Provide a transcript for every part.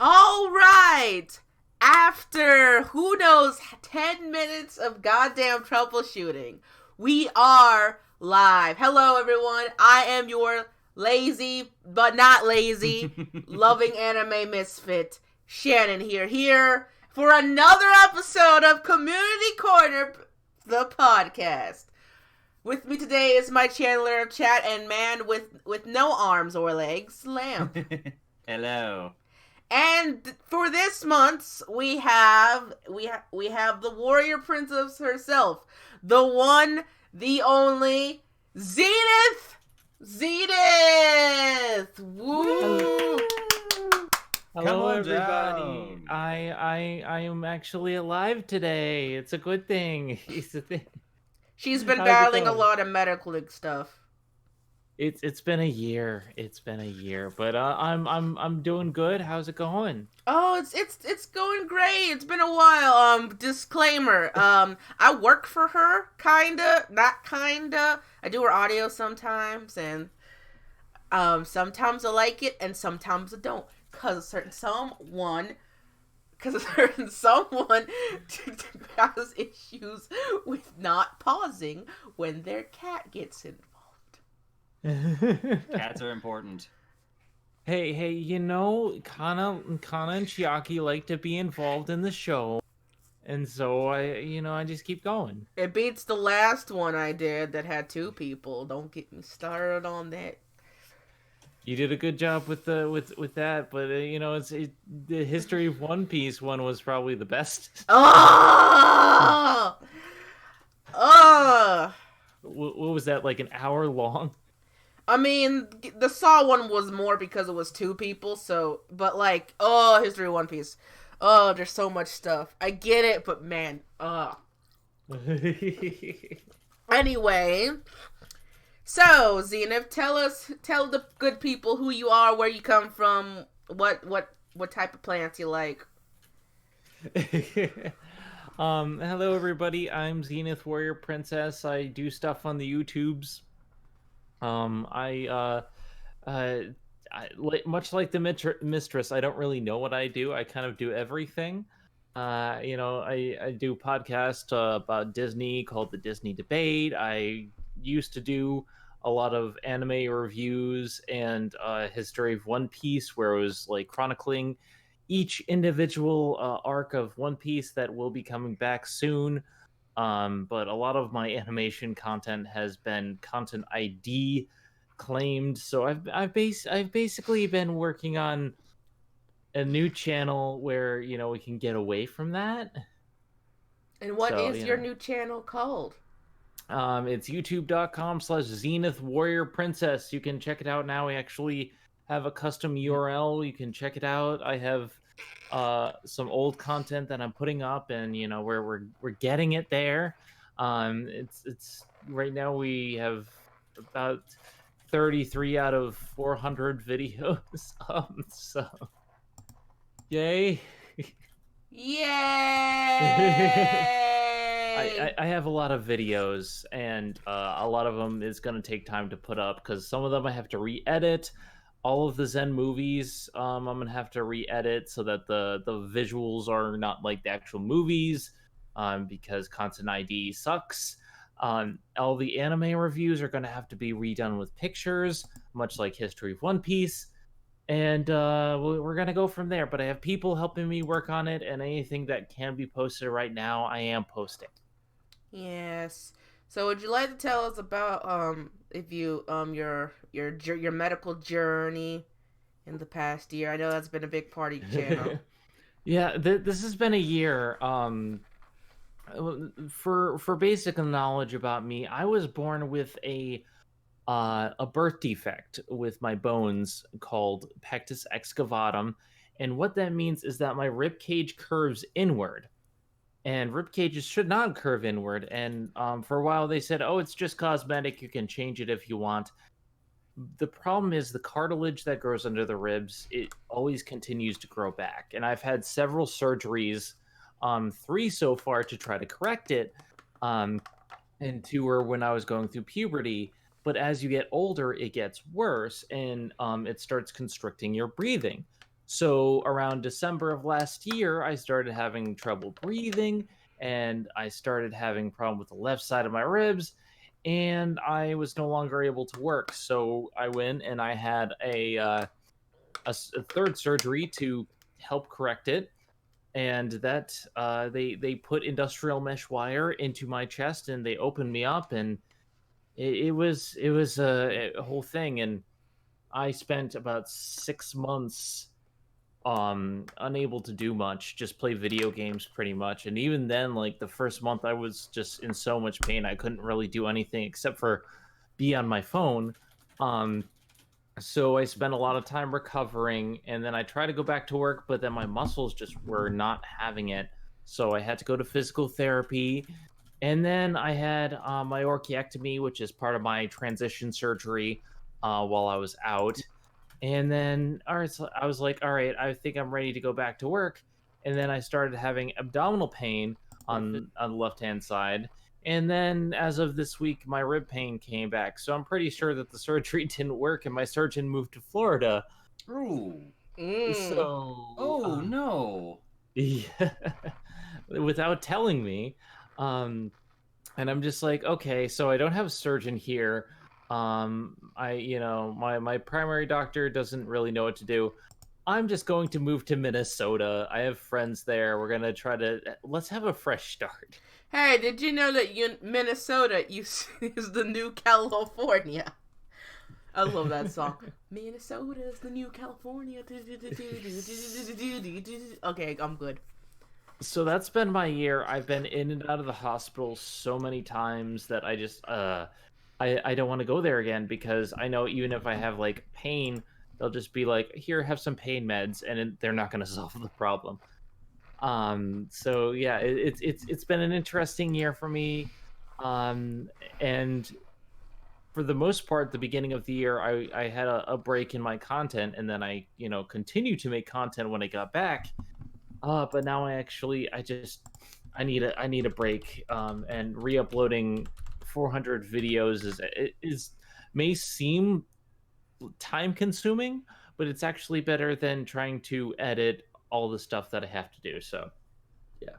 All right. After who knows 10 minutes of goddamn troubleshooting, we are live. Hello everyone. I am your lazy but not lazy loving anime misfit Shannen here for another episode of Community Corner, the podcast. With me today is my channeler of chat and man with no arms or legs, Lamp. Hello. And for this month, we have the warrior princess herself, the one, the only, Zenith. Zenith. Woo! Hello, everybody. Down. I am actually alive today. It's a good thing. It's a thing. She's been How's it battling a going? lot of medical stuff. It's been a year. It's been a year, but I'm doing good. How's it going? Oh, it's going great. It's been a while. Disclaimer. I work for her, kinda, not kinda. I do her audio sometimes, and sometimes I like it, and sometimes I don't, cause a certain someone has issues with not pausing when their cat gets involved. Cats are important. Hey, you know, Kana and Chiaki like to be involved in the show, and so I just keep going. It beats the last one I did that had two people. Don't get me started on that. You did a good job with that, but the History of One Piece one was probably the best. Oh! What was that, like an hour long? I mean, the Saw one was more because it was two people, so, but like, History of One Piece. Oh, there's so much stuff. I get it, but man, Anyway, so, Zenith, tell the good people who you are, where you come from, what type of plants you like. Hello everybody, I'm ZenithWarriorPrincess. I do stuff on the YouTubes. Much like the mistress, I don't really know what I do. I kind of do everything. I do a podcast about Disney called The Disney Debate. I used to do a lot of anime reviews and history of One Piece, where it was like chronicling each individual arc of One Piece that will be coming back soon. But a lot of my animation content has been content ID claimed, so I've basically been working on a new channel where we can get away from that. And what is your new channel called? It's youtube.com/ZenithWarriorPrincess. You can check it out now. We actually have a custom URL. You can check it out. I have some old content that I'm putting up, and we're getting it there. It's right now we have about 33 out of 400 videos. So yay. I have a lot of videos, and a lot of them is going to take time to put up because some of them I have to re-edit. All of the Zen movies, I'm going to have to re-edit so that the visuals are not like the actual movies, because content ID sucks. All the anime reviews are going to have to be redone with pictures, much like History of One Piece. And we're going to go from there. But I have people helping me work on it, and anything that can be posted right now, I am posting. Yes. So would you like to tell us about if you your medical journey in the past year? I know that's been a big part of your channel. Yeah, this has been a year. For basic knowledge about me, I was born with a birth defect with my bones called pectus excavatum, and what that means is that my rib cage curves inward. And rib cages should not curve inward. And for a while they said, oh, it's just cosmetic. You can change it if you want. The problem is the cartilage that grows under the ribs, it always continues to grow back. And I've had several surgeries, 3 so far, to try to correct it. And 2 were when I was going through puberty. But as you get older, it gets worse, and it starts constricting your breathing. So around December of last year, I started having trouble breathing, and I started having problem with the left side of my ribs, and I was no longer able to work. So I went and I had a third surgery to help correct it, and that they put industrial mesh wire into my chest and they opened me up, and it was a whole thing, and I spent about 6 months unable to do much, just play video games pretty much. And even then, like the first month I was just in so much pain I couldn't really do anything except for be on my phone. um so I spent a lot of time recovering, and then I tried to go back to work, but then my muscles just were not having it. So I had to go to physical therapy, and then I had my orchiectomy, which is part of my transition surgery while I was out. And then, all right, so I was like, all right, I think I'm ready to go back to work. And then I started having abdominal pain on the left hand side. And then, as of this week, my rib pain came back. So I'm pretty sure that the surgery didn't work, and my surgeon moved to Florida. Ooh. So, Oh no. yeah, without telling me. And I'm just like, okay, so I don't have a surgeon here. My primary doctor doesn't really know what to do. I'm just going to move to Minnesota. I have friends there. We're gonna let's have a fresh start. Hey, did you know that Minnesota is the new California? I love that song. Minnesota is the new California. Okay, I'm good. So that's been my year. I've been in and out of the hospital so many times that I just I don't want to go there again, because I know even if I have like pain, they'll just be like, here, have some pain meds, and they're not going to solve the problem. So yeah, it's been an interesting year for me. And for the most part, the beginning of the year, I had a break in my content, and then I continued to make content when I got back. But now I need a break. And re-uploading 400 videos is may seem time consuming, but it's actually better than trying to edit all the stuff that I have to do. So yeah.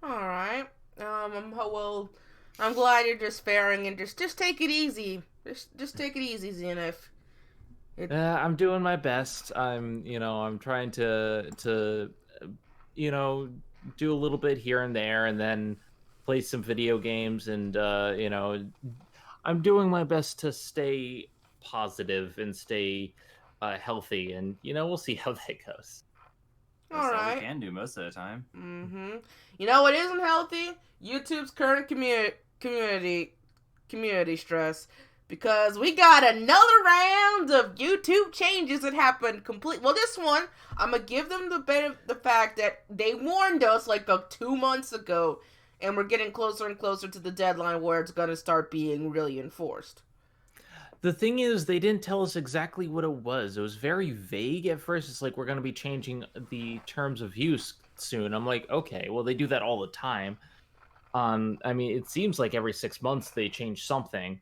All right. I'm glad you're just faring, and just take it easy. Just take it easy, Zenith. I'm doing my best. I'm trying to do a little bit here and there, and then play some video games, and I'm doing my best to stay positive and stay healthy, and we'll see how that goes. That's all we can do most of the time. Mm-hmm. You know what isn't healthy? YouTube's current community stress. Because we got another round of YouTube changes that happened Well, this one, I'm going to give them the fact that they warned us like 2 months ago, and we're getting closer and closer to the deadline where it's going to start being really enforced. The thing is, they didn't tell us exactly what it was. It was very vague at first. It's like, we're going to be changing the terms of use soon. I'm like, okay, well, they do that all the time. I mean, it seems like every 6 months they change something.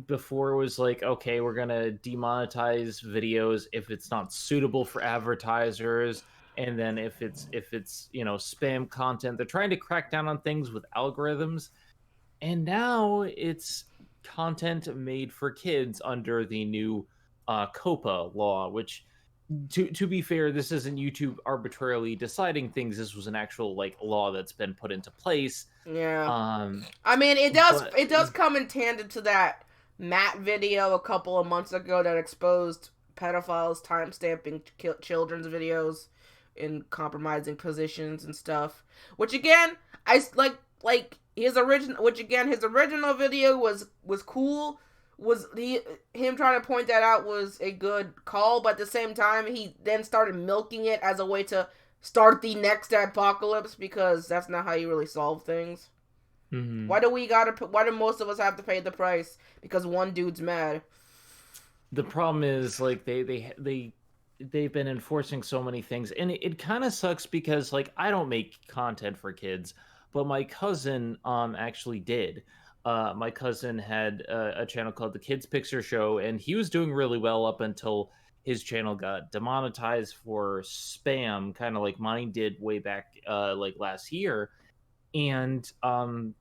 Before it was like, okay, we're gonna demonetize videos if it's not suitable for advertisers, and then if it's spam content, they're trying to crack down on things with algorithms. And now it's content made for kids under the new Coppa law, which to be fair, this isn't YouTube arbitrarily deciding things. This was an actual law that's been put into place. Yeah. I mean, it does come in tandem to that Matt video a couple of months ago that exposed pedophiles timestamping children's videos in compromising positions and stuff. Which again, his original video was cool. Him trying to point that out was a good call, but at the same time, he then started milking it as a way to start the next apocalypse, because that's not how you really solve things. Mm-hmm. Why do most of us have to pay the price because one dude's mad? The problem is they've been enforcing so many things, and it kind of sucks because I don't make content for kids, but my cousin actually did. My cousin had a channel called the Kids Picture Show, and he was doing really well up until his channel got demonetized for spam, kind of like mine did way back like last year. And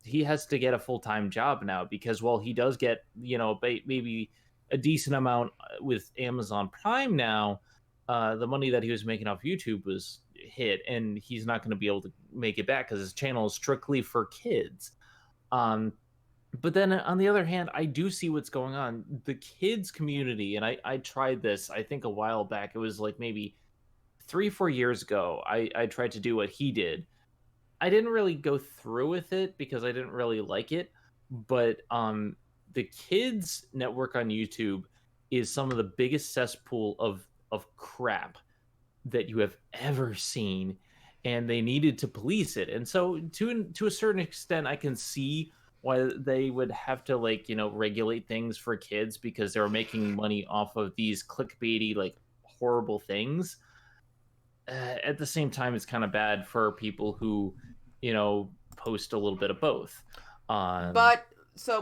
he has to get a full-time job now because while he does get, maybe a decent amount with Amazon Prime now, the money that he was making off YouTube was hit, and he's not going to be able to make it back because his channel is strictly for kids. But then on the other hand, I do see what's going on. The kids community, and I tried this, I think a while back. It was like maybe 3-4 years ago. I tried to do what he did. I didn't really go through with it because I didn't really like it. But the kids network on YouTube is some of the biggest cesspool of crap that you have ever seen, and they needed to police it. And so to a certain extent, I can see why they would have to regulate things for kids because they were making money off of these clickbaity horrible things. At the same time, it's kind of bad for people who post a little bit of both.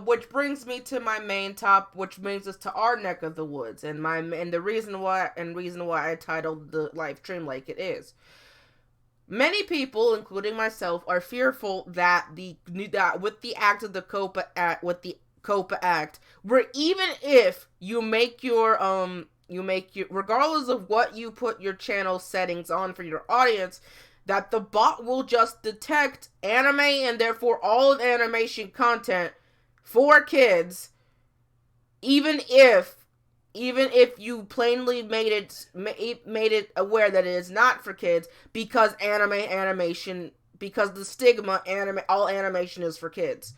Which brings me to my main top, which brings us to our neck of the woods, and the reason why I titled the live stream like it is. Many people, including myself, are fearful that with the act of the Coppa Act, where even if you make your regardless of what you put your channel settings on for your audience, that the bot will just detect anime and therefore all of animation content for kids, even if you plainly made it aware that it is not for kids, because the stigma, all animation is for kids.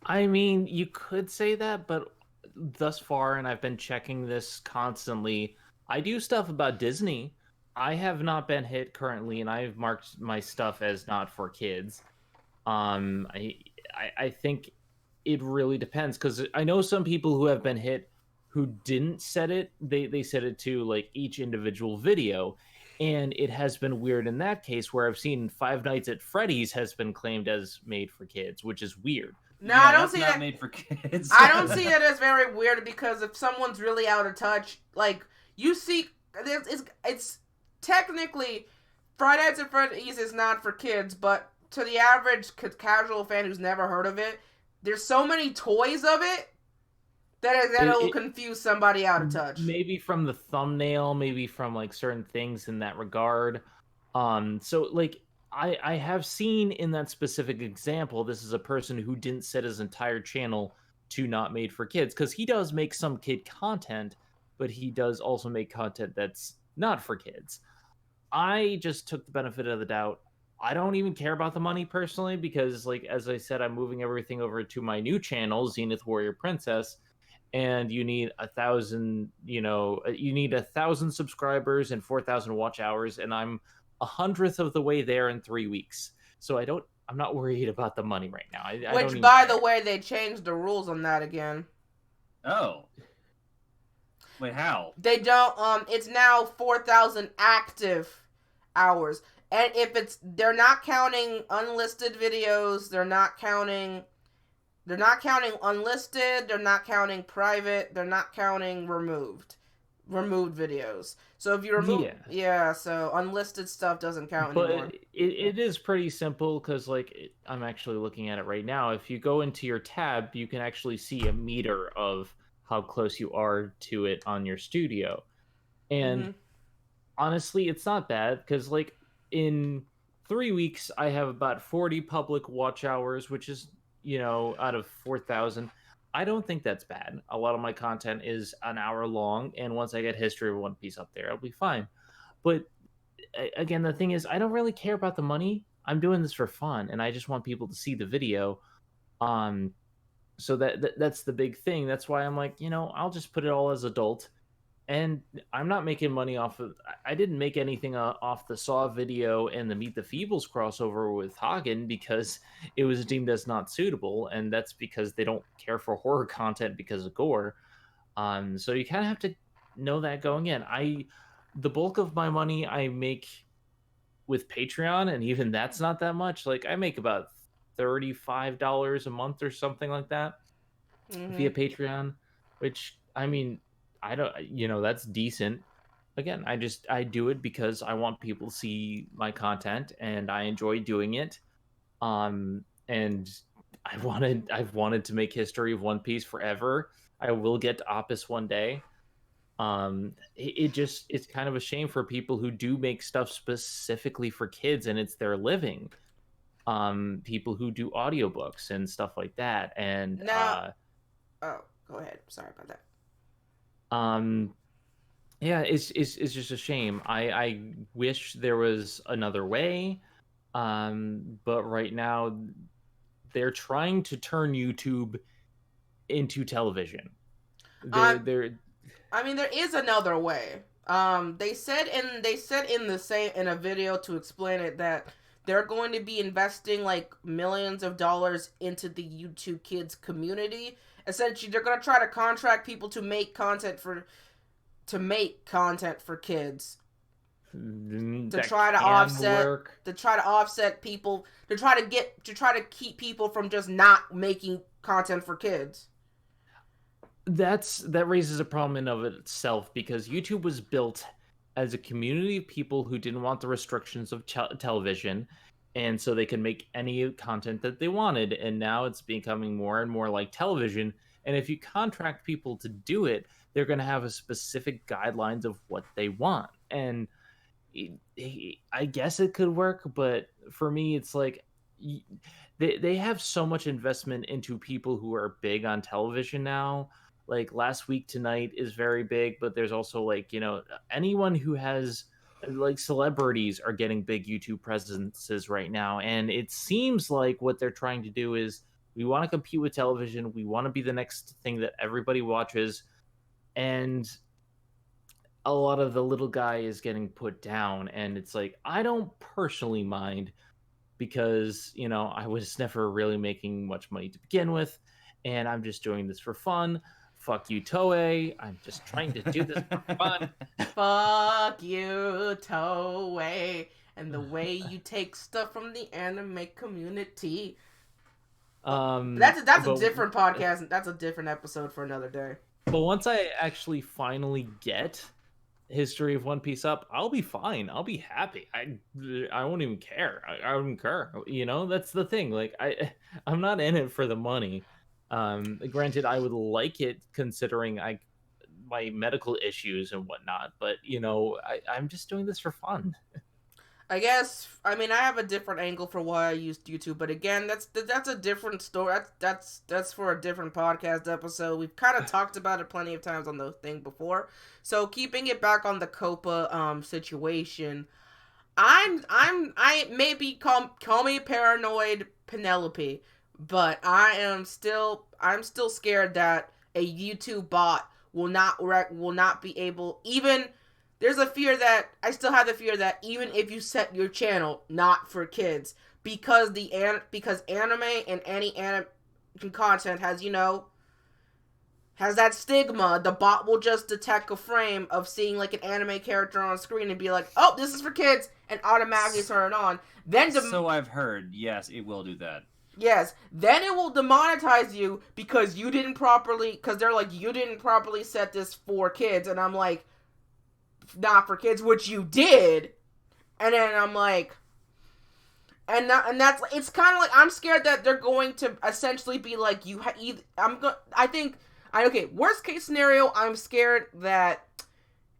I mean, you could say that, but thus far, and I've been checking this constantly, I do stuff about Disney. I have not been hit currently, and I've marked my stuff as not for kids. I think it really depends, because I know some people who have been hit who didn't set it. They set it to each individual video, and it has been weird in that case, where I've seen Five Nights at Freddy's has been claimed as made for kids, which is weird. No, I don't see that that made for kids. I don't see that as very weird, because if someone's really out of touch, you see, it's technically Five Nights at Freddy's is not for kids, but to the average casual fan who's never heard of it, there's so many toys of it that it'll confuse somebody out of touch. Maybe from the thumbnail, maybe from certain things in that regard. So I have seen in that specific example, this is a person who didn't set his entire channel to not made for kids, because he does make some kid content, but he does also make content that's not for kids. I just took the benefit of the doubt. I don't even care about the money personally, because as I said, I'm moving everything over to my new channel, ZenithWarriorPrincess, and you need 1,000 subscribers and 4,000 watch hours, and I'm 100th of the way there in 3 weeks. So I'm not worried about the money right now. Which, by the way, they changed the rules on that again. Oh. Wait, how? They don't, it's now 4,000 active hours. And they're not counting unlisted videos, they're not counting unlisted, they're not counting private, they're not counting removed videos. So if you remove, so unlisted stuff doesn't count anymore. But it is pretty simple, because I'm actually looking at it right now. If you go into your tab, you can actually see a meter of how close you are to it on your studio. And honestly, it's not bad, because in 3 weeks, I have about 40 public watch hours, which is, out of 4,000. I don't think that's bad. A lot of my content is an hour long, and once I get History of One Piece up there, I'll be fine. But again, the thing is, I don't really care about the money. I'm doing this for fun, and I just want people to see the video. So that's the big thing. That's why I'm I'll just put it all as adult. And I'm not making money off of... I didn't make anything off the Saw video and the Meet the Feebles crossover with Hagen, because it was deemed as not suitable, and that's because they don't care for horror content because of gore. So you kind of have to know that going in. The bulk of my money I make with Patreon, and even that's not that much. I make about $35 a month or something like that via Patreon, which I mean, I don't, that's decent. Again, I do it because I want people to see my content and I enjoy doing it. And I've wanted to make history of One Piece forever. I will get to Opus one day. It's kind of a shame for people who do make stuff specifically for kids and it's their living. People who do audiobooks and stuff like that. And now, go ahead. Sorry about that. Yeah, it's just a shame. I wish there was another way. But right now they're trying to turn YouTube into television. I mean, there is another way. They said in a video to explain it that they're going to be investing like millions of dollars into the YouTube Kids community. Essentially, they're going to try to contract people to make content for kids. To try to offset people, to try to keep people from just not making content for kids. That raises a problem in of itself, because YouTube was built as a community of people who didn't want the restrictions of television, and so they could make any content that they wanted. And now it's becoming more and more like television. And if you contract people to do it, they're going to have a specific guidelines of what they want. And I guess it could work, but for me, it's like they have so much investment into people who are big on television now. Like Last Week Tonight is very big, but there's also like, anyone who has like celebrities are getting big YouTube presences right now. And it seems like what they're trying to do is, we want to compete with television. We want to be the next thing that everybody watches. And a lot of the little guy is getting put down. And it's like, I don't personally mind, because, I was never really making much money to begin with. And I'm just doing this for fun. Fuck you, Toei. I'm just trying to do this for fun. Fuck you, Toei. And the way you take stuff from the anime community. That's a different podcast. That's a different episode for another day. But once I actually finally get History of One Piece up, I'll be fine. I'll be happy. I won't even care. I wouldn't care. That's the thing. Like I'm not in it for the money. Granted, I would like it considering my medical issues and whatnot. But I'm just doing this for fun. I guess, I have a different angle for why I used YouTube, but again, that's a different story. That's for a different podcast episode. We've kind of talked about it plenty of times on the thing before. So keeping it back on the Coppa situation, I maybe call me paranoid Penelope, but I'm still scared that a YouTube bot will not be able, even. There's a fear that, I still have the fear that even if you set your channel not for kids, because anime and any anime content has that stigma, the bot will just detect a frame of seeing like an anime character on screen and be like, oh, this is for kids, and automatically turn it on. So I've heard, yes, it will do that. Yes, then it will demonetize you because they're like, you didn't properly set this for kids, and I'm like, not for kids, which you did. And then I'm like, and that's, it's kind of like, I'm scared that they're going to essentially be like, worst case scenario, I'm scared that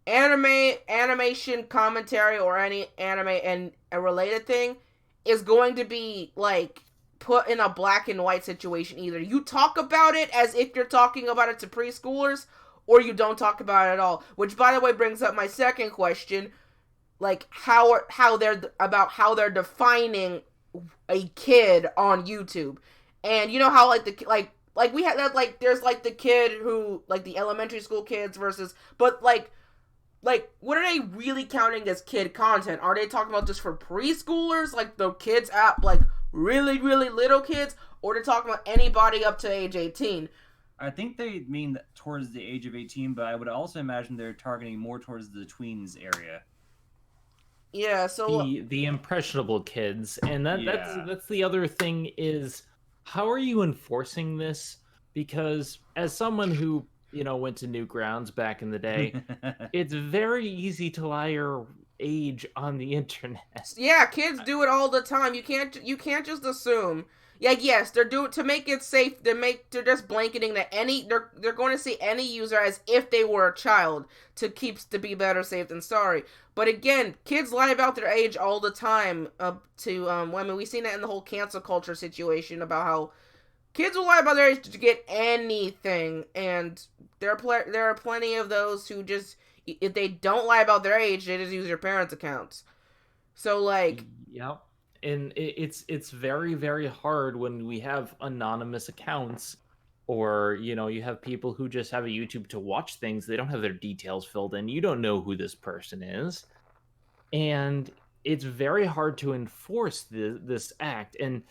animation commentary or any anime and a related thing is going to be like put in a black and white situation. Either you talk about it as if you're talking about it to preschoolers, or you don't talk about it at all. Which, by the way, brings up my second question, like how they're defining a kid on YouTube. And you know how like we had that, like there's like the kid who, like the elementary school kids versus, but like what are they really counting as kid content? Are they talking about just for preschoolers, like the kids app, like really really little kids, or they're talking about anybody up to age 18? I think they mean towards the age of 18, but I would also imagine they're targeting more towards the tweens area. Yeah, so the impressionable kids, and Yeah. that's the other thing is, how are you enforcing this? Because as someone who, went to Newgrounds back in the day, it's very easy to lie your age on the internet. yeah, kids do it all the time. You can't just assume. Yeah, yes, they're doing to make it safe. They're just blanketing that they're going to see any user as if they were a child to be better safe than sorry. But again, kids lie about their age all the time. I mean, we've seen that in the whole cancel culture situation about how kids will lie about their age to get anything, and there are plenty of those who just, if they don't lie about their age, they just use their parents' accounts. So like, Yep. And it's very, very hard when we have anonymous accounts, or you have people who just have a YouTube to watch things. They don't have their details filled in. You don't know who this person is, and it's very hard to enforce this act. And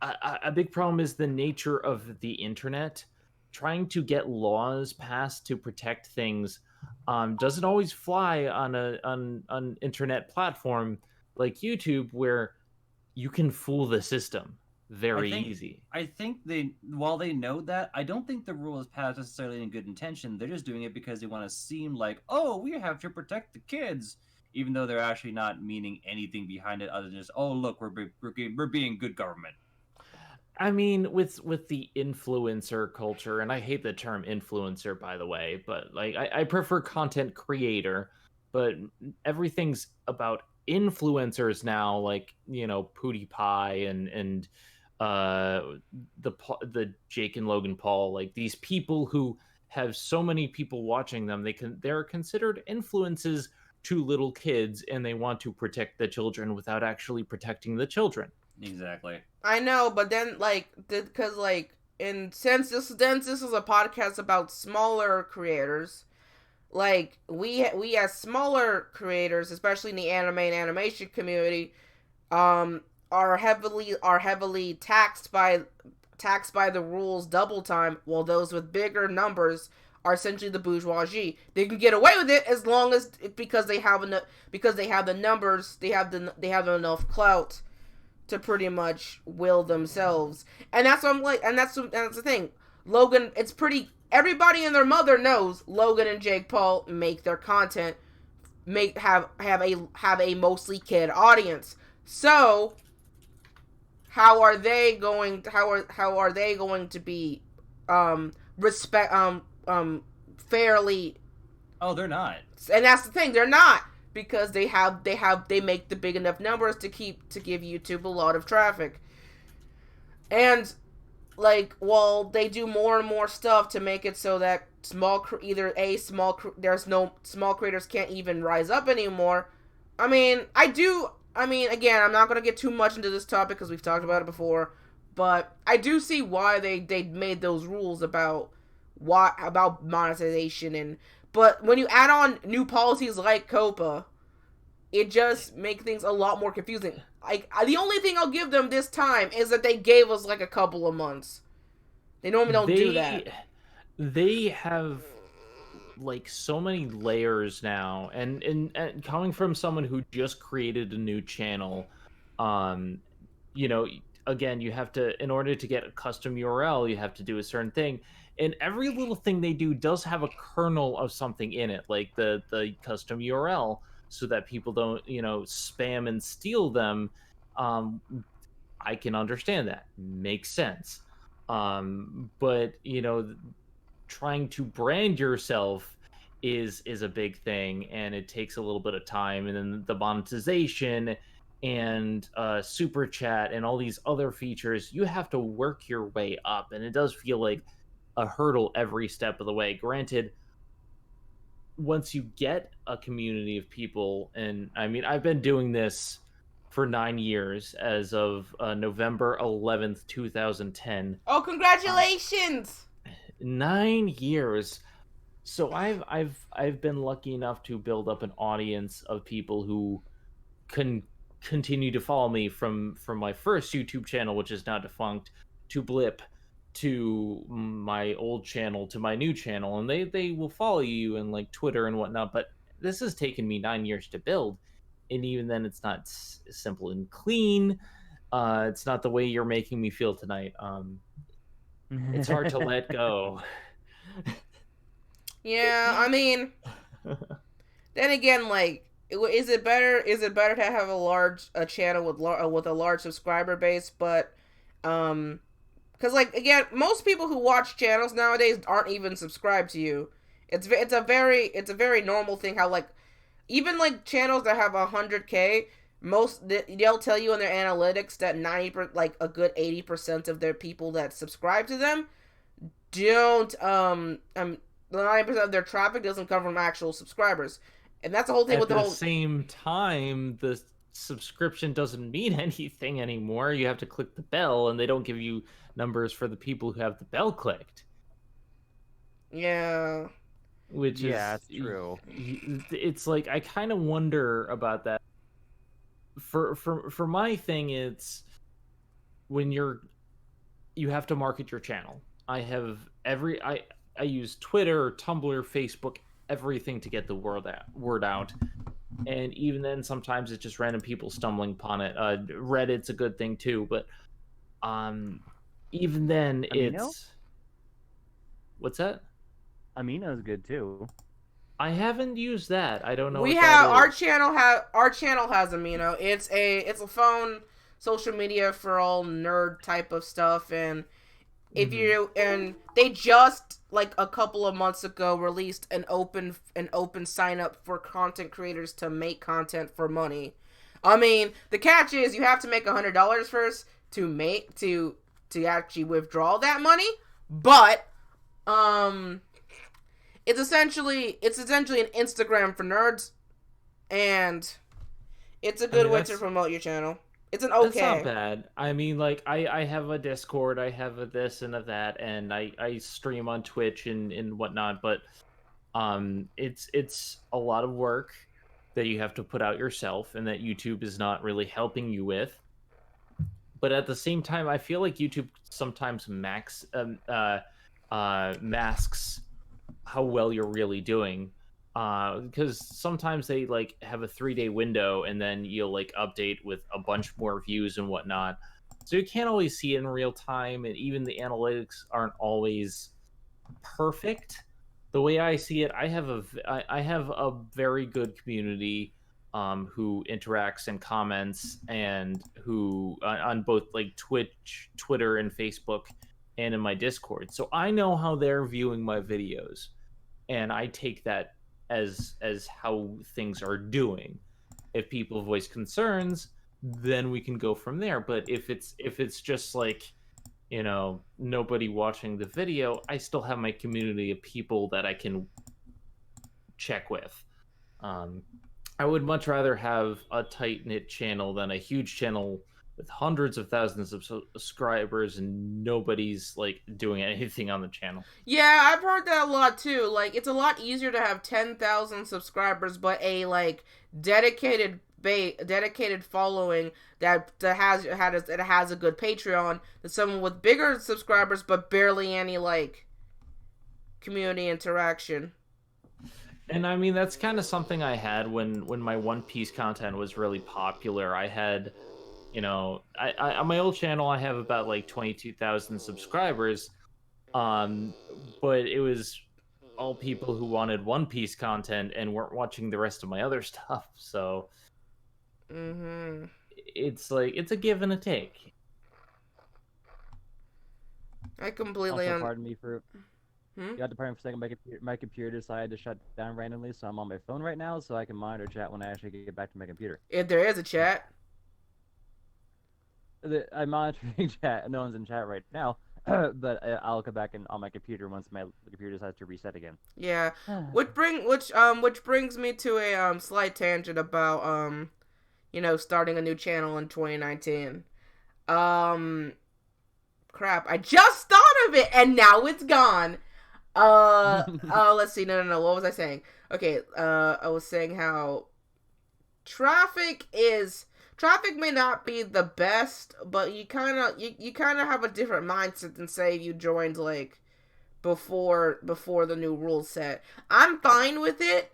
a big problem is the nature of the internet. Trying to get laws passed to protect things doesn't always fly on an internet platform like YouTube, where you can fool the system very easy. I think while they know that, I don't think the rule is passed necessarily in good intention. They're just doing it because they want to seem like, oh, we have to protect the kids, even though they're actually not meaning anything behind it other than just, oh, look, we're being good government. I mean, with the influencer culture, and I hate the term influencer, by the way, but like I prefer content creator, but everything's about influencers now, like PewDiePie and the Jake and Logan Paul, like these people who have so many people watching them, they're considered influences to little kids, and they want to protect the children without actually protecting the children. Exactly. I know, but then because and since this is a podcast about smaller creators, like we as smaller creators, especially in the anime and animation community, are heavily taxed by the rules double time, while those with bigger numbers are essentially the bourgeoisie. They can get away with it as long as because they have the numbers, they have enough clout to pretty much will themselves. And that's what I'm like, and that's the thing. Logan, it's pretty, everybody and their mother knows Logan and Jake Paul make their content have a mostly kid audience. So how are they going to be fairly? Oh, they're not. And that's the thing, they're not, because they make the big enough numbers to give YouTube a lot of traffic. And like, well, they do more and more stuff to make it so that there's no small creators can't even rise up anymore. I mean, again, I'm not going to get too much into this topic because we've talked about it before, but I do see why they made those rules about monetization. But when you add on new policies like Coppa, it just makes things a lot more confusing. Like, the only thing I'll give them this time is that they gave us like a couple of months. They normally don't do that. They have like so many layers now, and coming from someone who just created a new channel, again, you have to, in order to get a custom URL, you have to do a certain thing. And every little thing they do does have a kernel of something in it, like the custom URL, so that people don't, spam and steal them. I can understand that. Makes sense. But, trying to brand yourself is a big thing, and it takes a little bit of time. And then the monetization and super chat and all these other features, you have to work your way up, and it does feel like a hurdle every step of the way. Granted, once you get a community of people, and I mean, I've been doing this for 9 years as of November 11th, 2010. Oh, congratulations! 9 years. So I've been lucky enough to build up an audience of people who can continue to follow me from my first YouTube channel, which is now defunct, to Blip, to my old channel, to my new channel, and they will follow you in like Twitter and whatnot. But this has taken me 9 years to build, and even then, it's not simple and clean. It's not the way you're making me feel tonight. It's hard to let go. Yeah, I mean, then again, like, is it better? Is it better to have a channel with a large subscriber base? But, because like again, most people who watch channels nowadays aren't even subscribed to you. It's a very normal thing how like even like channels that have 100K, they'll tell you in their analytics that like a good 80% of their people that subscribe to them don't 90% of their traffic doesn't come from actual subscribers. And that's the whole thing with the whole... At the same time, the subscription doesn't mean anything anymore. You have to click the bell, and they don't give you numbers for the people who have the bell clicked. Yeah. Which is... that's true. It's like, I kind of wonder about that. For my thing, it's when you have to market your channel. I use Twitter, Tumblr, Facebook, everything to get the word out. And even then, sometimes it's just random people stumbling upon it. Reddit's a good thing too, but even then, it's... What's that? Amino's good too. I haven't used that. I don't know. Our channel has Amino. It's a phone social media for all nerd type of stuff, and and they just like a couple of months ago released an open sign up for content creators to make content for money. I mean, the catch is you have to make $100 first to actually withdraw that money, but it's essentially an Instagram for nerds, and it's a good way to promote your channel. It's an okay. That's not bad. I mean, like, I have a Discord, I have a this and a that, and I stream on Twitch and whatnot, but it's a lot of work that you have to put out yourself, and that YouTube is not really helping you with. But at the same time, I feel like YouTube sometimes masks how well you're really doing. Because sometimes they like have a 3-day window, and then you'll like update with a bunch more views and whatnot, so you can't always see it in real time, and even the analytics aren't always perfect. The way I see it, I have a very good community who interacts and comments, and who on both like Twitch, Twitter, and Facebook, and in my Discord, so I know how they're viewing my videos, and I take that as how things are doing. If people voice concerns, then we can go from there. But if it's just like, you know, nobody watching the video, I still have my community of people that I can check with. I would much rather have a tight-knit channel than a huge channel with hundreds of thousands of subscribers and nobody's like doing anything on the channel. Yeah, I've heard that a lot too. Like, it's a lot easier to have 10,000 subscribers, but a like dedicated following that has a good Patreon, than someone with bigger subscribers but barely any like community interaction. And I mean, that's kind of something I had when my One Piece content was really popular. I had, you know, I on my old channel, I have about like 22,000 subscribers, but it was all people who wanted One Piece content and weren't watching the rest of my other stuff. So it's like, it's a give and a take. I completely also, pardon me for... You got to pardon for a second. My computer decided to shut down randomly, so I'm on my phone right now, so I can monitor chat when I actually get back to my computer. If there is a chat. I'm monitoring chat. No one's in chat right now, but I'll come back on my computer once my computer decides to reset again. Yeah, which brings me to a slight tangent about you know, starting a new channel in 2019. Crap! I just thought of it, and now it's gone. Let's see. No. What was I saying? Okay. I was saying how traffic may not be the best, but you kind of have a different mindset than say if you joined like before the new rules set. I'm fine with it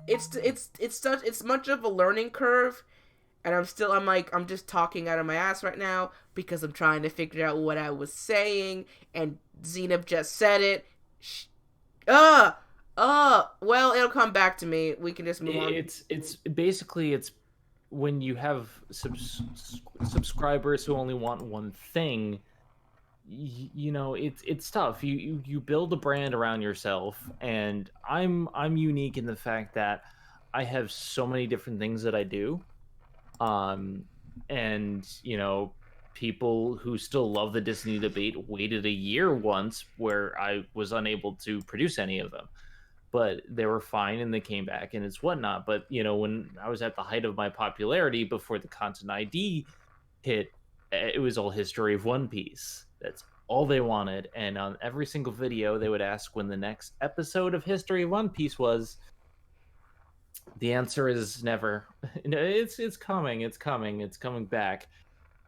it's much of a learning curve, and I'm just talking out of my ass right now because I'm trying to figure out what I was saying, and Zenith just said it. Well, it'll come back to me. We can just move on. It's basically when you have subscribers who only want one thing. You know, it's tough. You build a brand around yourself, and I'm unique in the fact that I have so many different things that I do. And you know, people who still love the Disney debate waited a year once where I was unable to produce any of them, but they were fine and they came back and it's whatnot. But you know, when I was at the height of my popularity before the content ID hit, it was all history of One Piece. That's all they wanted, and on every single video they would ask when the next episode of History of One Piece was. The answer is never. It's coming back.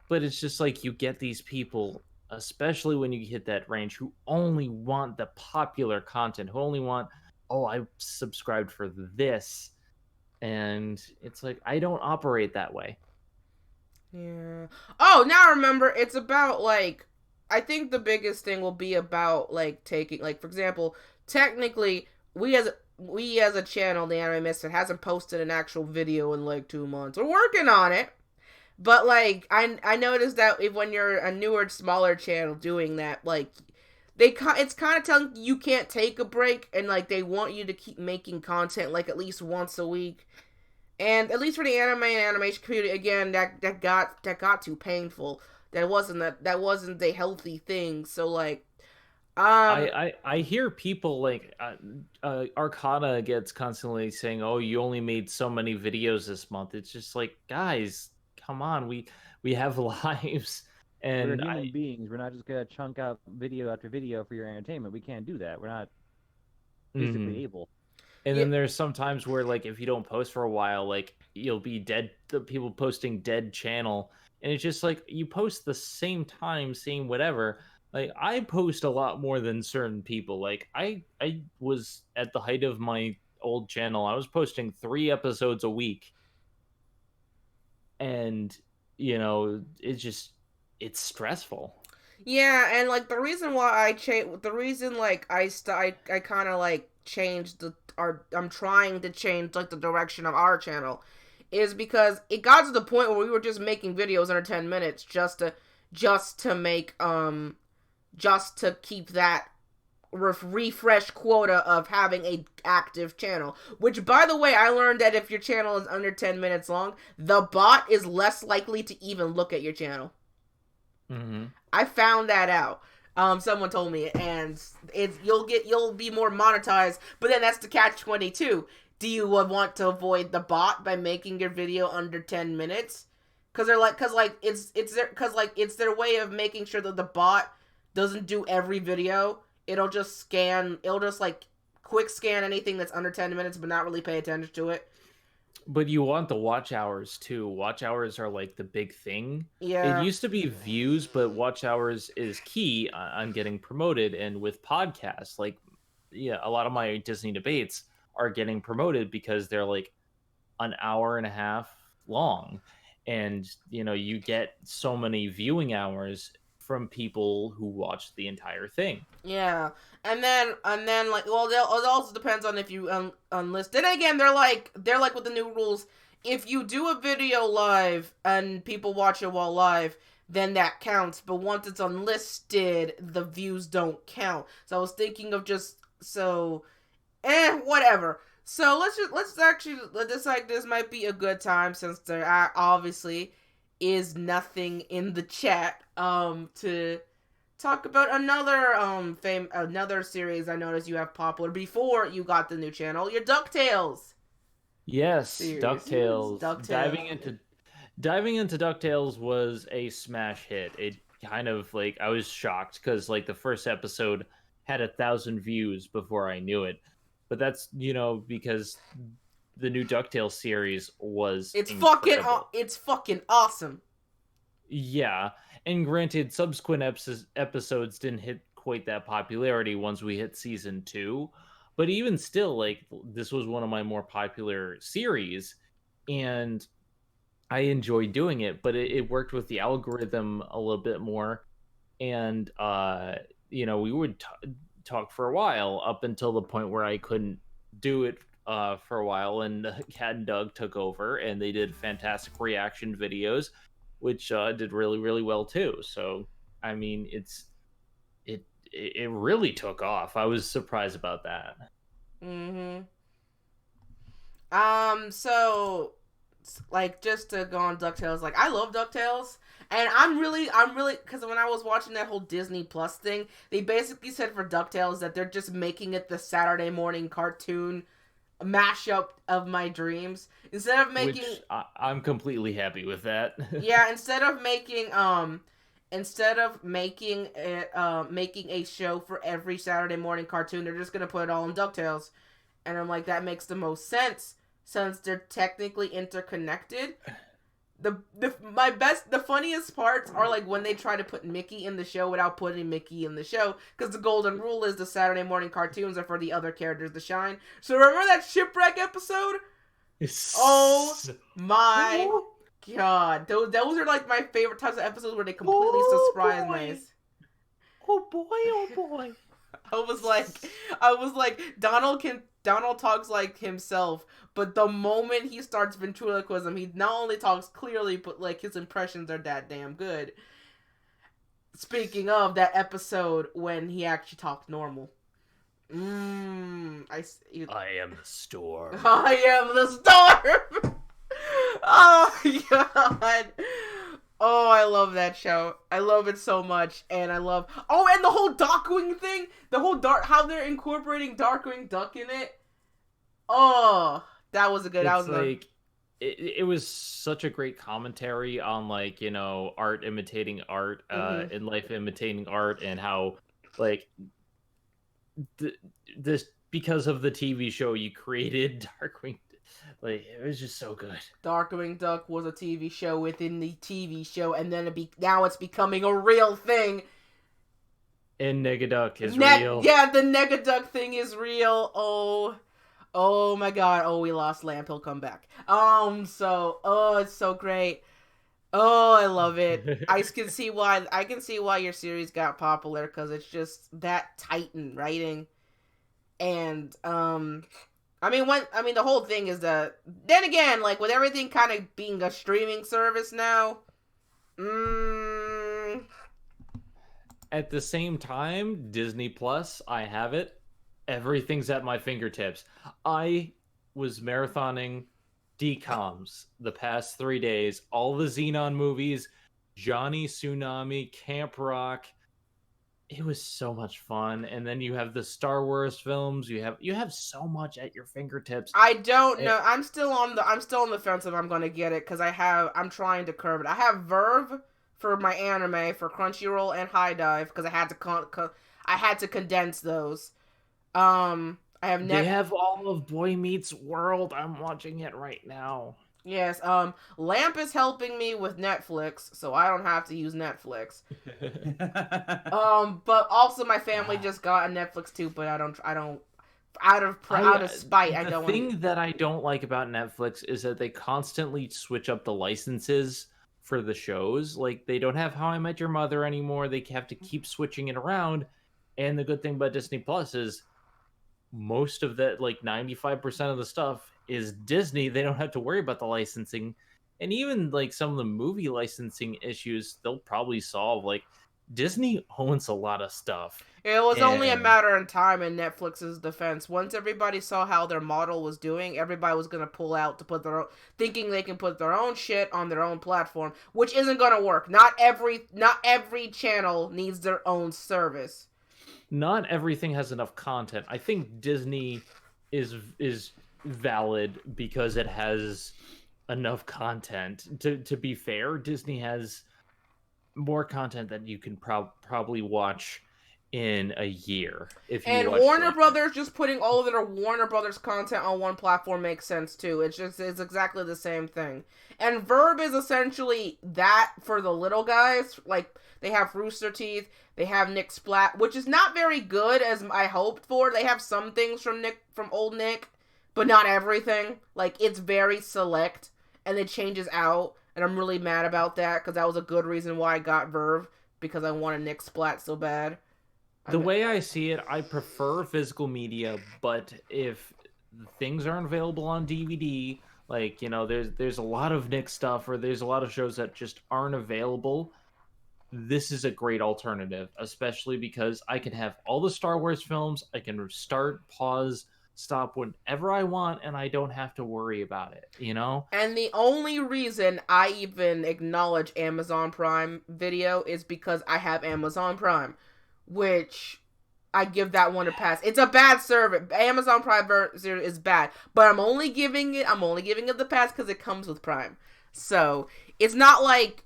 But it's just like you get these people, especially when you hit that range, who only want the popular content, who only want, oh, I subscribed for this. And it's like, I don't operate that way. Yeah. Oh, now I remember. It's about, like, I think the biggest thing will be about, like, taking, like, for example, technically, we as a channel, the Anime Misfit, hasn't posted an actual video in, like, 2 months. We're working on it. But, like, I noticed that when you're a newer, smaller channel doing that, like, it's kind of telling you can't take a break, and, like, they want you to keep making content, like, at least once a week. And at least for the anime and animation community, again, that got too painful. That wasn't a healthy thing. So, like, I hear people like Arcana gets constantly saying, "Oh, you only made so many videos this month." It's just like, guys, come on, we have lives, and we're human beings. We're not just gonna chunk out video after video for your entertainment. We can't do that. We're not physically able. And then there's some times where, like, if you don't post for a while, like, you'll be dead. The people posting dead channel, and it's just like you post the same time, same whatever. Like, I post a lot more than certain people. Like, I was at the height of my old channel, I was posting 3 episodes a week, and you know, it's stressful. Yeah, and like the reason why I kind of like changed I'm trying to change like the direction of our channel is because it got to the point where we were just making videos under 10 minutes just to keep that refresh quota of having a active channel. Which, by the way, I learned that if your channel is under 10 minutes long, the bot is less likely to even look at your channel. Mm-hmm. I found that out. Someone told me, and you'll be more monetized. But then that's the catch-22. Do you want to avoid the bot by making your video under 10 minutes? Because it's their way of making sure that the bot doesn't do every video. It'll just like quick scan anything that's under 10 minutes, but not really pay attention to it. But you want the watch hours too. Watch hours are like the big thing. Yeah. It used to be views, but watch hours is key on getting promoted. And with podcasts, like, yeah, a lot of my Disney debates are getting promoted because they're like an hour and a half long. And, you know, you get so many viewing hours from people who watch the entire thing. Yeah. And then like, well, it also depends on if you unlist. Then again, they're like with the new rules. If you do a video live and people watch it while live, then that counts. But once it's unlisted, the views don't count. So I was thinking of whatever. So let's actually decide this might be a good time since there obviously is nothing in the chat to talk about another series I noticed you have popular before you got the new channel, your Ducktales. Yes, series. DuckTales. Ducktales. Diving into DuckTales was a smash hit. It kind of like, I was shocked because like the first episode had 1,000 views before I knew it. But that's, you know, because the new DuckTales series was incredible. It's fucking awesome. Yeah, and granted, subsequent episodes didn't hit quite that popularity once we hit season 2, But even still, like, this was one of my more popular series, and I enjoyed doing it, but it worked with the algorithm a little bit more. And, we would talk for a while up until the point where I couldn't do it for a while, and Cat and Doug took over, and they did fantastic reaction videos, which did really, really well too. So, I mean, it really took off. I was surprised about that. Mm-hmm. So, like, just to go on Ducktales, like, I love Ducktales, and I'm really, because when I was watching that whole Disney Plus thing, they basically said for Ducktales that they're just making it the Saturday morning cartoon mashup of my dreams. Instead of making... Which I'm completely happy with that. Yeah, instead of making making a show for every Saturday morning cartoon, they're just gonna put it all in Ducktales. And I'm like, that makes the most sense since they're technically interconnected. The funniest parts are like when they try to put Mickey in the show without putting Mickey in the show, because the golden rule is the Saturday morning cartoons are for the other characters to shine. So remember that shipwreck episode? Oh my god, those are like my favorite types of episodes where they completely surprise me. Oh boy. I was like, Donald talks like himself, but the moment he starts ventriloquism, he not only talks clearly, but like his impressions are that damn good. Speaking of that episode when he actually talked normal. I am the storm. I am the storm. Oh my god. Oh, I love that show. I love it so much, and I love... Oh, and the whole Darkwing thing! How they're incorporating Darkwing Duck in it. Oh, that was a good... It was such a great commentary on, like, art imitating art, and life imitating art, and how, like, this, because of the TV show, you created Darkwing. Like, it was just so good. Darkwing Duck was a TV show within the TV show, and then now it's becoming a real thing. And Negaduck is real. Yeah, the Negaduck thing is real. Oh my god. Oh, we lost Lamp. He'll come back. It's so great. Oh, I love it. I can see why your series got popular, because it's just that tight in writing. And, the whole thing is that, then again, like, with everything kind of being a streaming service now, At the same time, Disney Plus, I have it. Everything's at my fingertips. I was marathoning DComs the past 3 days, all the Xenon movies, Johnny Tsunami, Camp Rock. It was so much fun. And then you have the Star Wars films. You have so much at your fingertips. I don't know. I'm still on the fence if I'm going to get it, because I'm trying to curb it. I have Verve for my anime for Crunchyroll and High Dive, because I had to condense those. I have They have all of Boy Meets World. I'm watching it right now. Yes, Lamp is helping me with Netflix, so I don't have to use Netflix. But also my family just got a Netflix too, but I don't out of spite, I don't. The thing that I don't like about Netflix is that they constantly switch up the licenses for the shows. Like, they don't have How I Met Your Mother anymore. They have to keep switching it around. And the good thing about Disney Plus is most of that, like 95% of the stuff, is Disney. They don't have to worry about the licensing. And even like some of the movie licensing issues, they'll probably solve. Like, Disney owns a lot of stuff. It was only a matter of time in Netflix's defense. Once everybody saw how their model was doing, everybody was going to pull out to put their own, thinking they can put their own shit on their own platform, which isn't going to work. Not every channel needs their own service. Not everything has enough content. I think Disney is valid because it has enough content. To be fair, Disney has more content that you can probably watch in a year. If you And watch, Warner like, Brothers just putting all of their Warner Brothers content on one platform makes sense too. It's exactly the same thing. And Verb is essentially that for the little guys. Like, they have Rooster Teeth, they have Nick Splat, which is not very good as I hoped for. They have some things from old Nick, but not everything. Like, it's very select, and it changes out, and I'm really mad about that, because that was a good reason why I got Verve, because I wanted Nick Splat so bad. The way I see it, I prefer physical media, but if things aren't available on DVD, like, you know, there's a lot of Nick stuff, or there's a lot of shows that just aren't available, this is a great alternative, especially because I can have all the Star Wars films, I can start, pause, stop whenever I want, and I don't have to worry about it, you know? And the only reason I even acknowledge Amazon Prime Video is because I have Amazon Prime, which I give that one a pass. It's a bad service. Amazon Prime is bad, but I'm only giving it the pass because it comes with Prime. So it's not like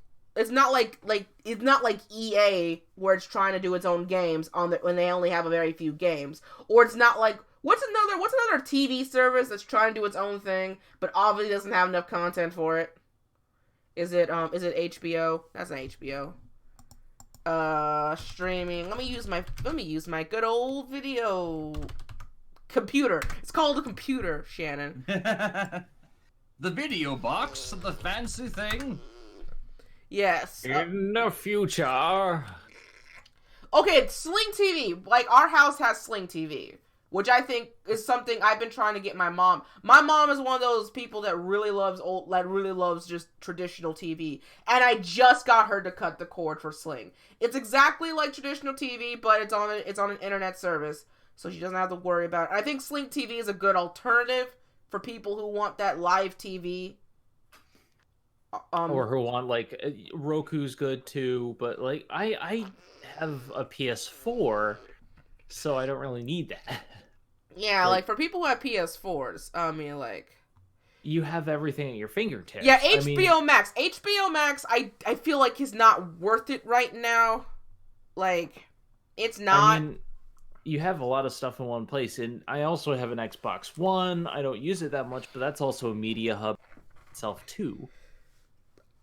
EA where it's trying to do its own games when they only have a very few games, or it's not like what's another TV service that's trying to do its own thing but obviously doesn't have enough content for it. Is it HBO? That's not HBO. Streaming. Let me use my good old video computer. It's called a computer, Shannen. The video box, the fancy thing. Yes. In the future. Okay, Sling TV. Like, our house has Sling TV, which I think is something I've been trying to get my mom. My mom is one of those people that really loves just traditional TV, and I just got her to cut the cord for Sling. It's exactly like traditional TV, but it's on an internet service, so she doesn't have to worry about it. I think Sling TV is a good alternative for people who want that live TV. Or who want, like, Roku's good too, but like I have a PS4, so I don't really need that. Yeah, like for people who have PS4s, I mean, like, you have everything at your fingertips. Yeah, HBO Max. HBO Max, I feel like is not worth it right now. Like, it's not. I mean, you have a lot of stuff in one place, and I also have an Xbox One. I don't use it that much, but that's also a media hub itself too.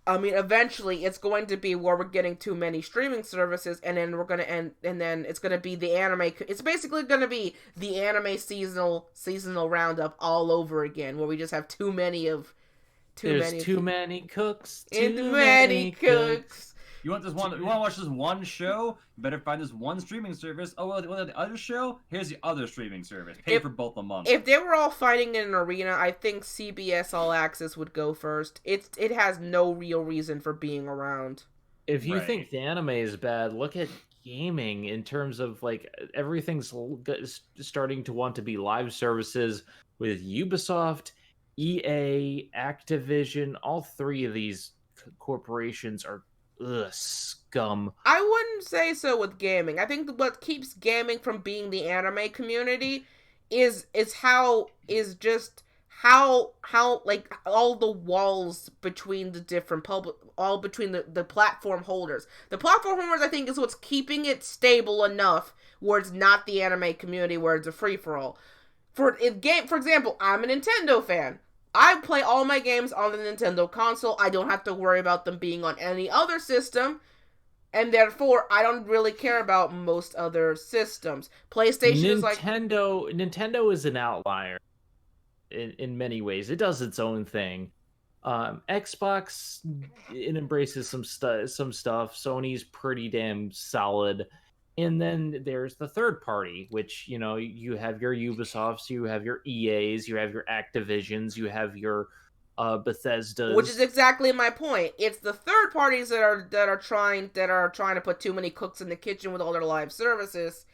I mean, eventually it's going to be where we're getting too many streaming services, and then we're gonna and then it's gonna be the anime. It's basically gonna be the anime seasonal roundup all over again, where we just have too many cooks. Too many cooks. You want this one? You want to watch this one show? You better find this one streaming service. Oh, well, the other show? Here's the other streaming service. Pay for both a month. If they were all fighting in an arena, I think CBS All Access would go first. It has no real reason for being around. If you think the anime is bad, look at gaming in terms of, like, everything's starting to want to be live services with Ubisoft, EA, Activision. All three of these corporations are scum. I wouldn't say so with gaming. I think what keeps gaming from being the anime community is how like all the walls between the different between the platform holders. The platform holders, I think, is what's keeping it stable enough where it's not the anime community where it's a free for all. For example, I'm a Nintendo fan. I play all my games on the Nintendo console. I don't have to worry about them being on any other system, and therefore I don't really care about most other systems. PlayStation is like Nintendo is an outlier in many ways. It does its own thing. Xbox, it embraces some stuff. Sony's pretty damn solid. And then there's the third party, which, you know, you have your Ubisofts, you have your EAs, you have your Activisions, you have your Bethesdas. Which is exactly my point. It's the third parties that are trying to put too many cooks in the kitchen with all their live services,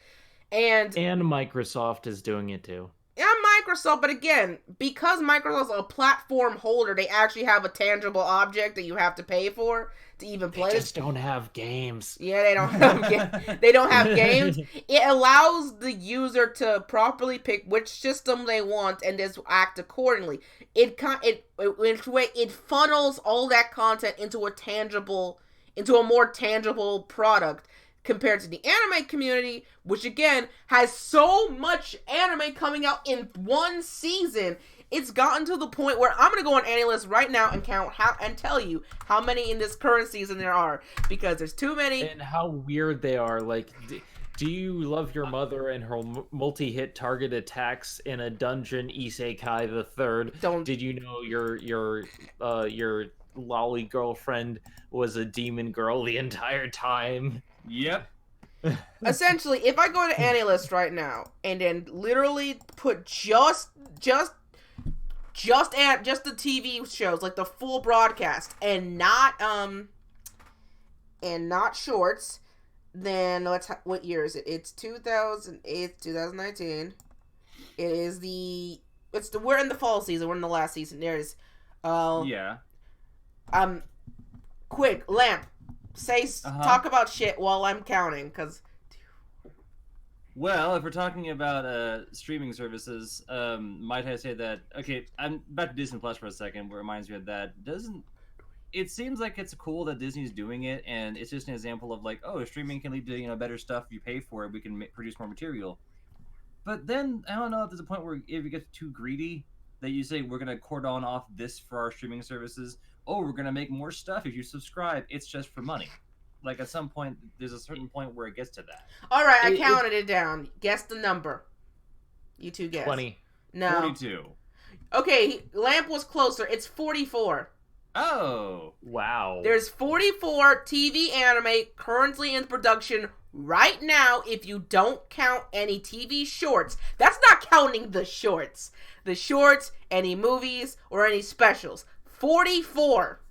and Microsoft is doing it too. Yeah, Microsoft, but again, because Microsoft's a platform holder, they actually have a tangible object that you have to pay for to even play. They just don't have games. Yeah, they don't have they don't have games. It allows the user to properly pick which system they want and just act accordingly. It funnels all that content into a more tangible product. compared to the anime community, which again has so much anime coming out in one season. It's gotten to the point where I'm gonna go on AniList right now and count and tell you how many in this current season there are, because there's too many. And how weird they are. Like, do you love your mother and her multi-hit target attacks in a dungeon isekai the third? Did you know your lolly girlfriend was a demon girl the entire time? Yep. Essentially, if I go to AniList right now and then literally put just the TV shows, like the full broadcast, and not shorts, then what year is it? It's 2008, 2019. We're in the fall season. We're in the last season. There's yeah. Quick, Lamp, talk about shit while I'm counting, cause. Well, if we're talking about streaming services, might I say that? Okay, I'm back to Disney Plus for a second. What reminds me of that? It seems like it's cool that Disney's doing it, and it's just an example of like, oh, streaming can lead to better stuff. If you pay for it, we can produce more material. But then I don't know if there's a point where if it gets too greedy, that you say we're gonna cordon off this for our streaming services. Oh, we're gonna make more stuff if you subscribe. It's just for money. Like, at some point, there's a certain point where it gets to that. All right, I counted it down. Guess the number. You two guess. 20. No. 42. Okay, Lamp was closer. It's 44. Oh. Wow. There's 44 TV anime currently in production right now if you don't count any TV shorts. That's not counting the shorts. The shorts, any movies, or any specials. 44.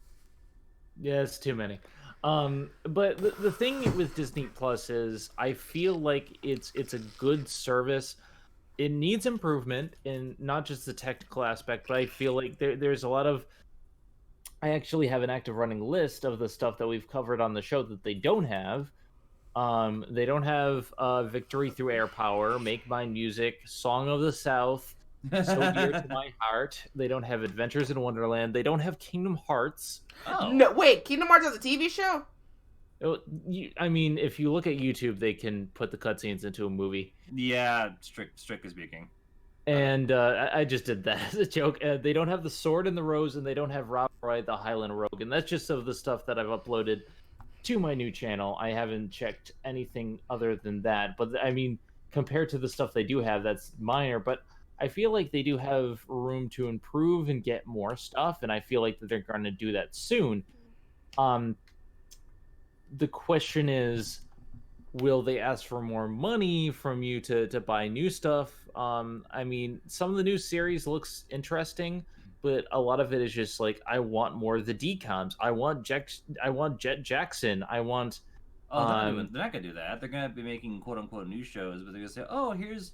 Yeah, it's too many. But the thing with Disney Plus is I feel like it's a good service. It needs improvement in not just the technical aspect, but I feel like there's a lot of... I actually have an active running list of the stuff that we've covered on the show that they don't have. They don't have Victory Through Air Power, Make Mine Music, Song of the South, So Dear to My Heart. They don't have Adventures in Wonderland. They don't have Kingdom Hearts. Oh. No, wait, Kingdom Hearts is a TV show? I mean, if you look at YouTube, they can put the cutscenes into a movie. Yeah, strictly speaking. And I just did that as a joke. They don't have The Sword and the Rose, and they don't have Rob Roy, the Highland Rogue. And that's just of the stuff that I've uploaded to my new channel. I haven't checked anything other than that. But, I mean, compared to the stuff they do have, that's minor. But I feel like they do have room to improve and get more stuff, and I feel like that they're going to do that soon. The question is, will they ask for more money from you to buy new stuff? I mean, some of the new series looks interesting, but a lot of it is just like, I want more of the DComs. I want Jet Jackson. I want... Oh, they're not going to do that. They're going to be making quote-unquote new shows, but they're going to say, oh, here's...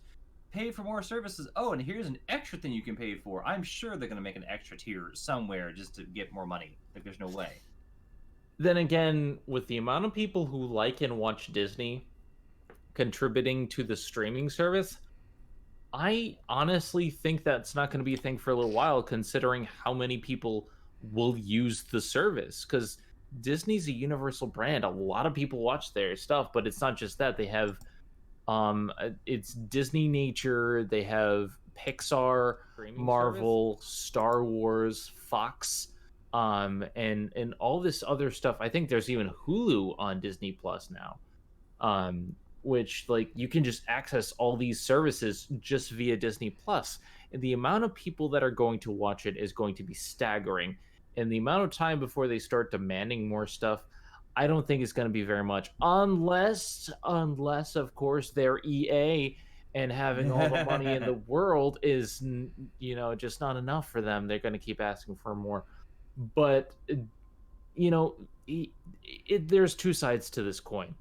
pay for more services. Oh, and here's an extra thing you can pay for. I'm sure they're going to make an extra tier somewhere just to get more money. Like, there's no way. Then again, with the amount of people who like and watch Disney contributing to the streaming service, I honestly think that's not going to be a thing for a little while, considering how many people will use the service. Because Disney's a universal brand. A lot of people watch their stuff, but it's not just that. They have... it's Disney Nature, they have Pixar, Marvel, Star Wars, Fox, and all this other stuff. I think there's even Hulu on Disney Plus now, which, like, you can just access all these services just via Disney Plus. And the amount of people that are going to watch it is going to be staggering. And the amount of time before they start demanding more stuff, I don't think it's going to be very much, unless of course they're EA and having all the money in the world is, just not enough for them. They're going to keep asking for more. But, there's two sides to this coin.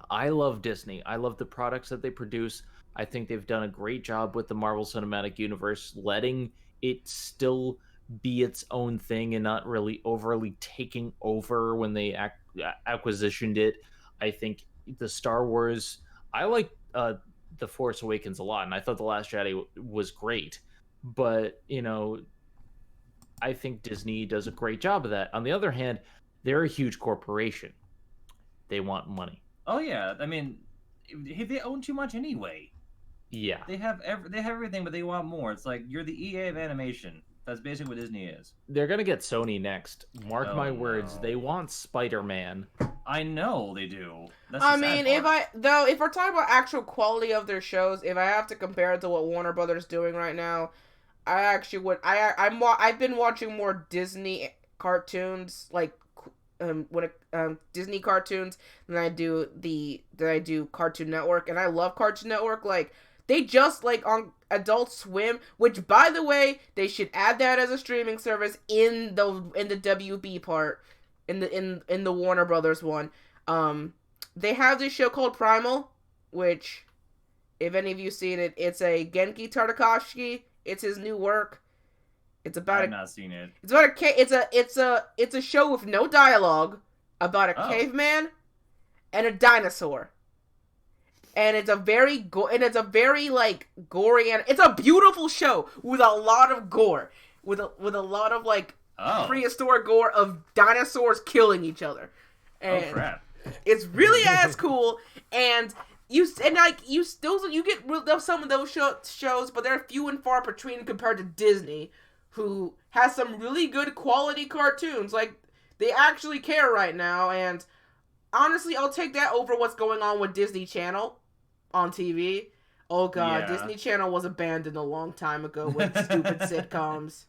I love Disney. I love the products that they produce. I think they've done a great job with the Marvel Cinematic Universe, letting it still be its own thing and not really overly taking over when they acquisitioned it. I think the Star Wars, I like The Force Awakens a lot, and I thought The Last Jedi was great, but I think Disney does a great job of that. On the other hand, they're a huge corporation. They want money. Oh yeah, I mean, they own too much anyway. Yeah. They have everything, but they want more. It's like you're the EA of animation. That's basically what Disney is. They're gonna get Sony next. Mark Oh, my words, no. they want Spider-Man. I know they do. That's I the sad mean, part. if we're talking about actual quality of their shows, if I have to compare it to what Warner Brothers is doing right now, I actually would. I've been watching more Disney cartoons, like Disney cartoons, than I do Cartoon Network, and I love Cartoon Network. Like they just like on Adult Swim, which by the way, they should add that as a streaming service in the WB part, in the Warner Brothers one. They have this show called Primal, which, if any of you seen it, it's a Genki Tartakovsky. It's his new work. It's about I've not seen it. It's about it's a show with no dialogue about a caveman and a dinosaur. And it's a very like gory, and it's a beautiful show with a lot of gore, with a lot of like prehistoric gore of dinosaurs killing each other. And oh crap! It's really ass cool, and you get some of those shows, but they're few and far between compared to Disney, who has some really good quality cartoons. Like they actually care right now, and honestly, I'll take that over what's going on with Disney Channel on TV. Oh god, Yeah. Disney Channel was abandoned a long time ago with stupid sitcoms.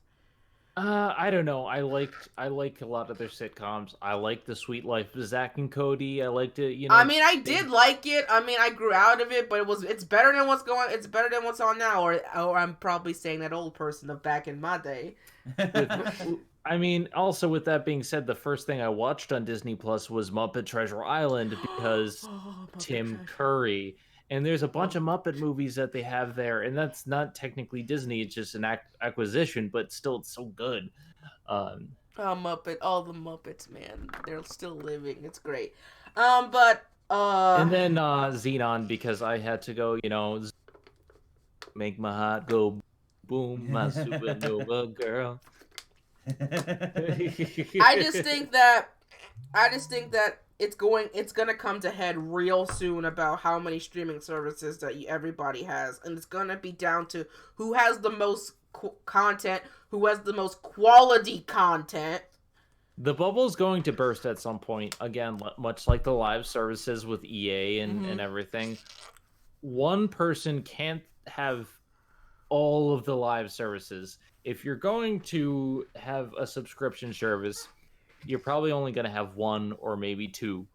I don't know. I like a lot of their sitcoms. I like The Sweet Life of Zack and Cody. I liked it, you know. I mean, I did like it. I mean, I grew out of it, but it's better than it's better than what's on now, or I'm probably saying that old person of back in my day. I mean, also with that being said, the first thing I watched on Disney Plus was Muppet Treasure Island because Tim Curry. And there's a bunch of Muppet movies that they have there, and that's not technically Disney; it's just an acquisition, but still, it's so good. All the Muppets, man, they're still living. It's great. But and then Xenon, because I had to go, you know, make my heart go boom, my supernova girl. I just think that it's gonna come to head real soon about how many streaming services that everybody has, and it's gonna be down to who has the most content, who has the most quality content. The bubble's going to burst at some point again, much like the live services with EA and everything. One person can't have all of the live services. If you're going to have a subscription service, you're probably only going to have one or maybe two,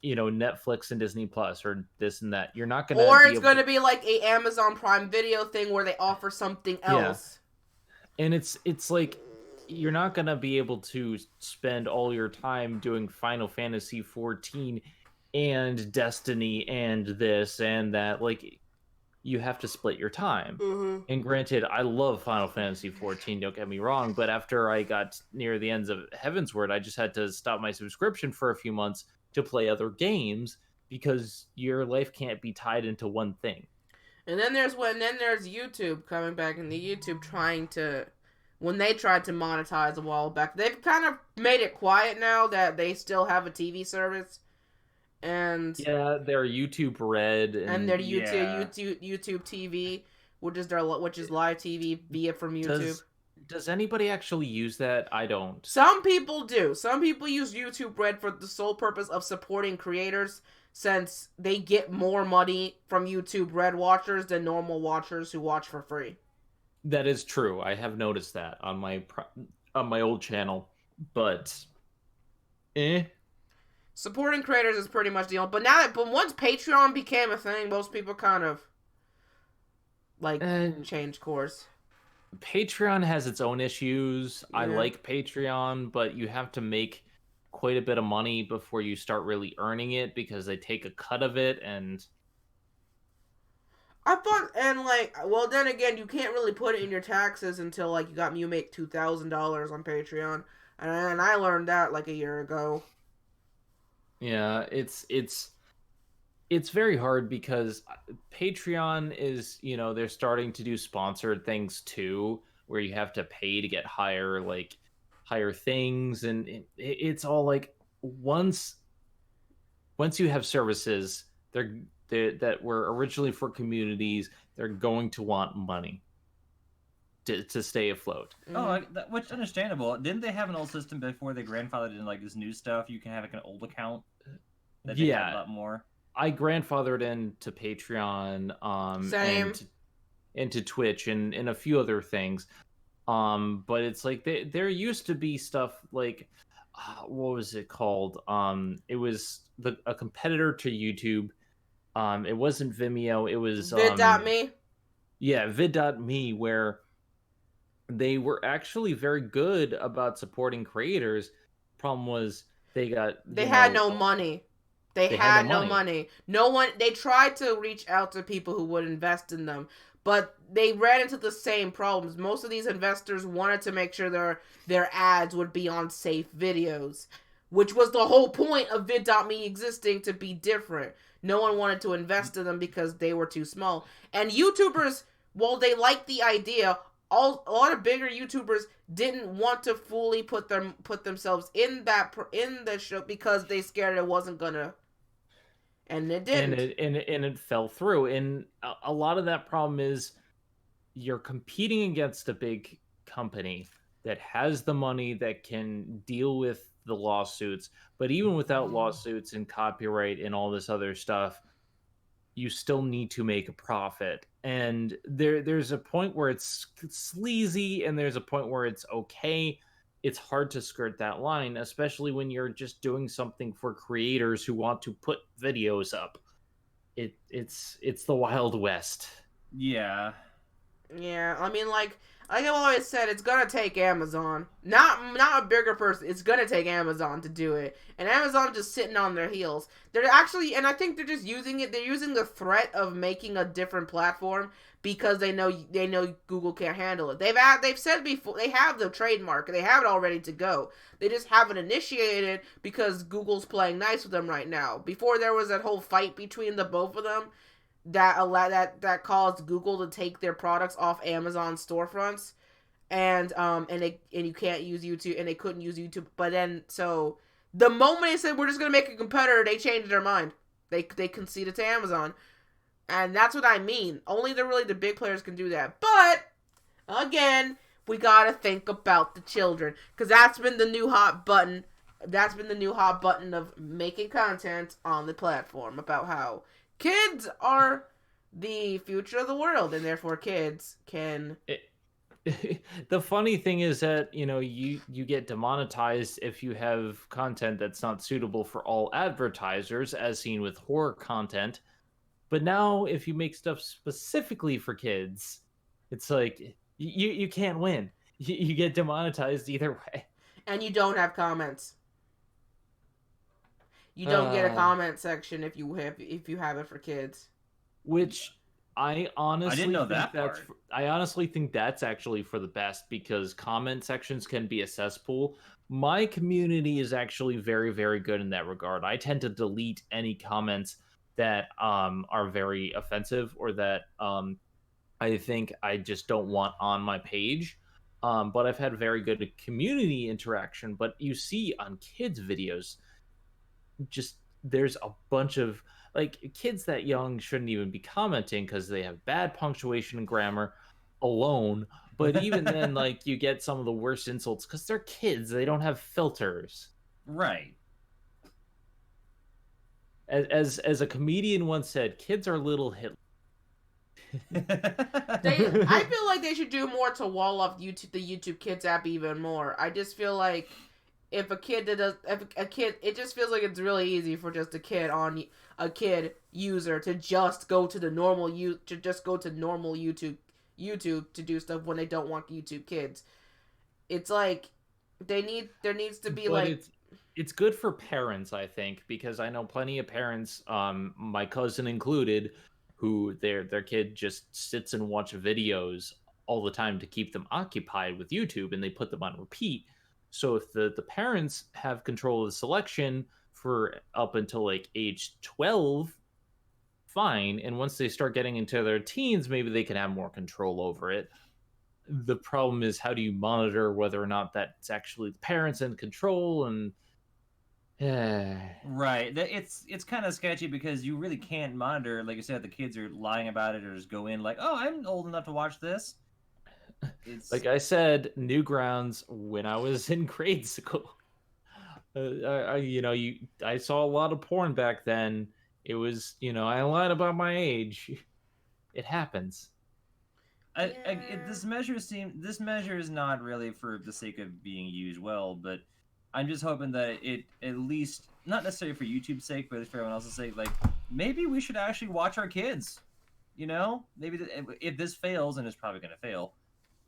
you know, Netflix and Disney Plus or this and that. You're not going to, or it's going to be like a Amazon Prime Video thing where they offer something else. Yeah. And it's like you're not going to be able to spend all your time doing Final Fantasy 14 and Destiny and this and that. Like, you have to split your time. And granted, I love Final Fantasy 14, don't get me wrong, but after I got near the ends of Heavensward, I just had to stop my subscription for a few months to play other games because your life can't be tied into one thing. And then there's YouTube coming back, and the YouTube when they tried to monetize a while back, they've kind of made it quiet now that they still have a TV service. And yeah, their YouTube Red and their YouTube TV, which is live TV via from YouTube. Does anybody actually use that? I don't. Some people do. Some people use YouTube Red for the sole purpose of supporting creators, since they get more money from YouTube Red watchers than normal watchers who watch for free. That is true. I have noticed that on my old channel, but supporting creators is pretty much the only. But once Patreon became a thing, most people kind of changed course. Patreon has its own issues. Yeah. I like Patreon, but you have to make quite a bit of money before you start really earning it because they take a cut of it. And I thought, well, then again, you can't really put it in your taxes until you make $2,000 on Patreon, and I learned that a year ago. Yeah, it's very hard because Patreon is, they're starting to do sponsored things too, where you have to pay to get higher things, and it's all once once you have services that were originally for communities, they're going to want money to stay afloat. Oh, which is understandable. Didn't they have an old system before they grandfathered in like this new stuff? You can have like an old account that they had a lot more. I grandfathered into Patreon, Same. and to Twitch and a few other things. But it's like there used to be stuff like what was it called? It was a competitor to YouTube. It wasn't Vimeo. It was Vid.me. Yeah, vid.me, where they were actually very good about supporting creators. Problem was they had no money. They had no money. No one. They tried to reach out to people who would invest in them, but they ran into the same problems. Most of these investors wanted to make sure their ads would be on safe videos, which was the whole point of vid.me existing, to be different. No one wanted to invest in them because they were too small. And YouTubers, while they liked the idea, a lot of bigger YouTubers didn't want to fully put themselves in the show because they scared it wasn't gonna. And it didn't. And it fell through. And a lot of that problem is you're competing against a big company that has the money, that can deal with the lawsuits. But even without lawsuits and copyright and all this other stuff, you still need to make a profit. And there's a point where it's sleazy and there's a point where it's okay. It's hard to skirt that line, especially when you're just doing something for creators who want to put videos up. It's the Wild West. Yeah. Yeah, I mean, like I've always said, it's gonna take Amazon. Not a bigger person. It's gonna take Amazon to do it. And Amazon just sitting on their heels. They're actually, and I think they're just using it. They're using the threat of making a different platform because they know Google can't handle it. They've said before, they have the trademark. They have it all ready to go. They just haven't initiated it because Google's playing nice with them right now. Before, there was that whole fight between the both of them that caused Google to take their products off Amazon storefronts, and you can't use YouTube, and they couldn't use YouTube. But then, so the moment they said we're just gonna make a competitor, they changed their mind. They conceded to Amazon, and that's what I mean. Only the big players can do that. But again, we gotta think about the children, because that's been the new hot button. That's been the new hot button of making content on the platform about how kids are the future of the world, and therefore kids can. The funny thing is that you get demonetized if you have content that's not suitable for all advertisers, as seen with horror content. But now, if you make stuff specifically for kids, it's like you can't win. You get demonetized either way, and you don't have comments. You don't get a comment section if you have it for kids. Which I didn't know that part. I honestly think that's actually for the best, because comment sections can be a cesspool. My community is actually very, very good in that regard. I tend to delete any comments that are very offensive or that I think I just don't want on my page. But I've had very good community interaction. But you see on kids' videos, just there's a bunch of kids that young shouldn't even be commenting because they have bad punctuation and grammar alone. But even then, you get some of the worst insults because they're kids. They don't have filters. Right. As a comedian once said, kids are little Hitler. I feel like they should do more to wall off the YouTube Kids app even more. I just feel like it just feels like it's really easy for just a kid user to just go to the normal YouTube to do stuff when they don't want YouTube Kids. It's like there needs to be it's good for parents, I think, because I know plenty of parents, my cousin included, who their kid just sits and watches videos all the time to keep them occupied with YouTube, and they put them on repeat. So if the parents have control of the selection for up until age 12, fine. And once they start getting into their teens, maybe they can have more control over it. The problem is, how do you monitor whether or not that's actually the parents in control? And Right. It's kind of sketchy because you really can't monitor, like you said, the kids are lying about it or just go in like, oh, I'm old enough to watch this. It's Like I said, Newgrounds when I was in grade school. I saw a lot of porn back then. It was, I lied about my age. It happens. This measure is not really for the sake of being used well, but I'm just hoping that it at least, not necessarily for YouTube's sake, but for everyone else's sake, like maybe we should actually watch our kids. Maybe if this fails, and it's probably going to fail,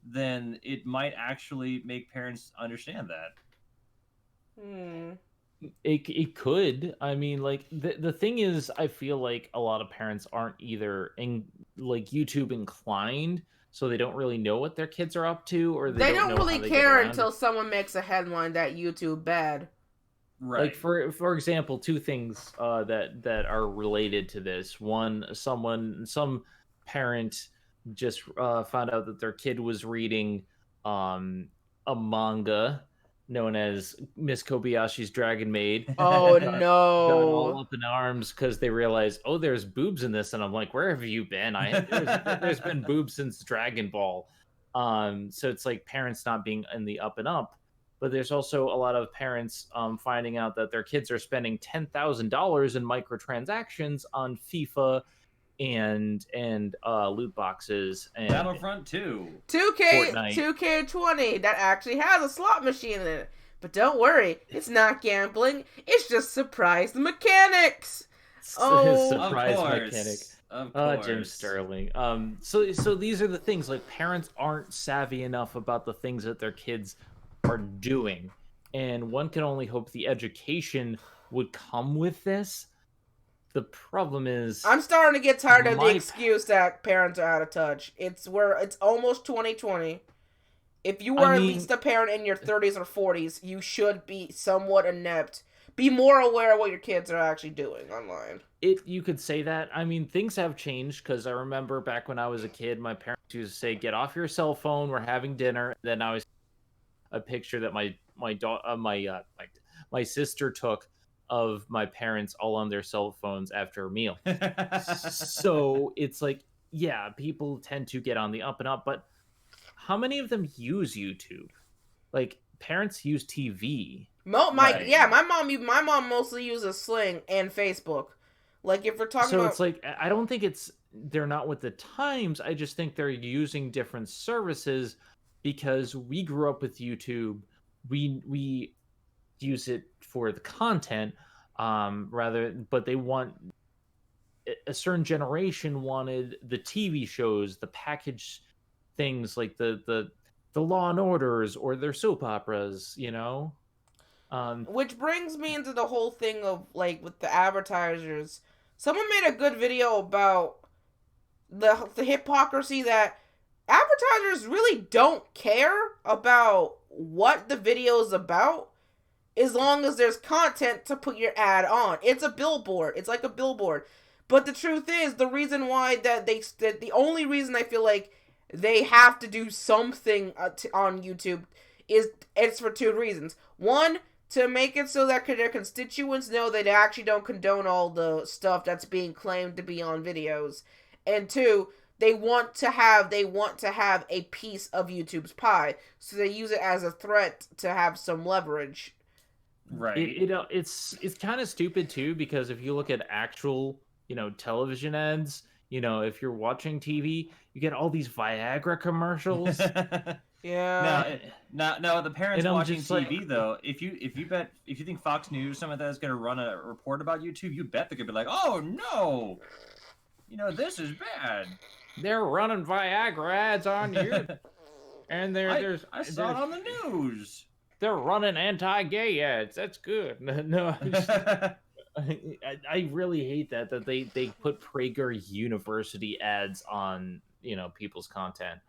then it might actually make parents understand that. It could. I mean, like the thing is, I feel like a lot of parents aren't either like YouTube inclined, so they don't really know what their kids are up to, or they don't know really how they care get until someone makes a headline that YouTube bad. Right. Like for example, two things that are related to this. One, some parent just found out that their kid was reading a manga known as Miss Kobayashi's Dragon Maid. Oh Got no! all up in arms because they realized, oh, there's boobs in this, and I'm like, where have you been? There's been boobs since Dragon Ball. So it's like parents not being in the up and up, but there's also a lot of parents finding out that their kids are spending $10,000 in microtransactions on FIFA and loot boxes and Battlefront 2. 2K20 that actually has a slot machine in it. But don't worry, it's not gambling. It's just surprise mechanics. Oh, surprise mechanic. Of course. Jim Sterling. So these are the things, like parents aren't savvy enough about the things that their kids are doing, and one can only hope the education would come with this. The problem is, I'm starting to get tired of the excuse that parents are out of touch. It's almost 2020. If you are at least a parent in your 30s or 40s, you should be somewhat inept. Be more aware of what your kids are actually doing online. You could say that. I mean, things have changed, because I remember back when I was a kid, my parents used to say, "Get off your cell phone. We're having dinner." Then I was a picture that my sister took of my parents all on their cell phones after a meal. So it's like, yeah, people tend to get on the up and up, but how many of them use YouTube? Like, parents use TV. My mom mostly uses Sling and Facebook. Like, if we're talking about, it's like, I don't think they're not with the times. I just think they're using different services, because we grew up with YouTube. We use it for the content, but they want, a certain generation wanted the TV shows, the package things, like the Law and Orders or their soap operas, which brings me into the whole thing of, like, with the advertisers. Someone made a good video about the hypocrisy that advertisers really don't care about what the video is about, as long as there's content to put your ad on. It's a billboard. It's like a billboard. But the truth is, the reason why the only reason I feel like they have to do something on YouTube it's for two reasons. One, to make it so that their constituents know they actually don't condone all the stuff that's being claimed to be on videos. And two, they want to have a piece of YouTube's pie, so they use it as a threat to have some leverage. Right. It's kind of stupid too, because if you look at actual, television ads, if you're watching TV, you get all these Viagra commercials. Yeah. Now the parents watching TV though, if you think Fox News, some of that is going to run a report about YouTube, you bet they're going to be like, "Oh no, this is bad." They're running Viagra ads on you, and I saw it on the news. They're running anti-gay ads. That's good. No, I really hate that they put Prager University ads on people's content.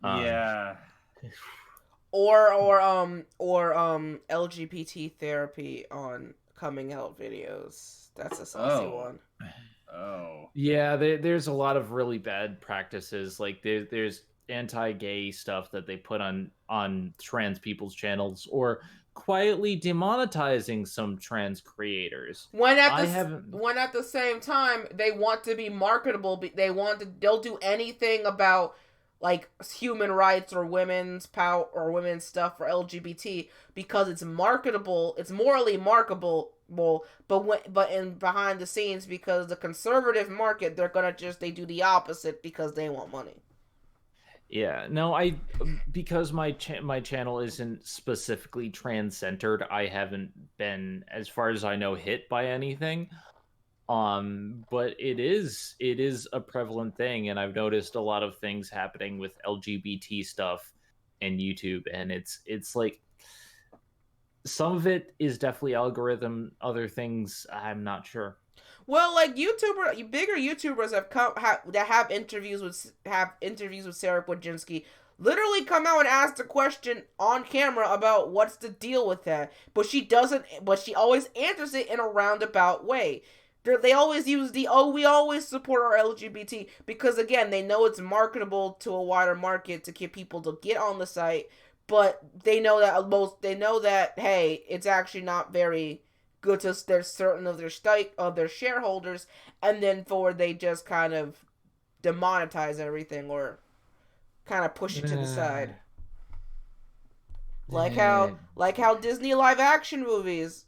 Yeah. Or LGBT therapy on coming out videos. That's a saucy one. Oh. Yeah, there's a lot of really bad practices. Like there's anti-gay stuff that they put on trans people's channels, or quietly demonetizing some trans creators. When at the same time they want to be marketable, they'll do anything about like human rights or women's power or women's stuff for LGBT because it's marketable, it's morally marketable. But in behind the scenes, because the conservative market, they do the opposite because they want money. Yeah, no, because my channel isn't specifically trans-centered, I haven't been, as far as I know, hit by anything. But it is a prevalent thing, and I've noticed a lot of things happening with LGBT stuff and YouTube, and it's like some of it is definitely algorithm, other things I'm not sure. Well, like bigger YouTubers that have interviews with Sarah Wojcinski literally come out and ask the question on camera about what's the deal with that, but she always answers it in a roundabout way. They always use we always support our LGBT because again they know it's marketable to a wider market to get people to get on the site, but they know that hey, it's actually not very good to certain of their shareholders, and then they just kind of demonetize everything or kind of push it to the side. Like how the Disney live action movies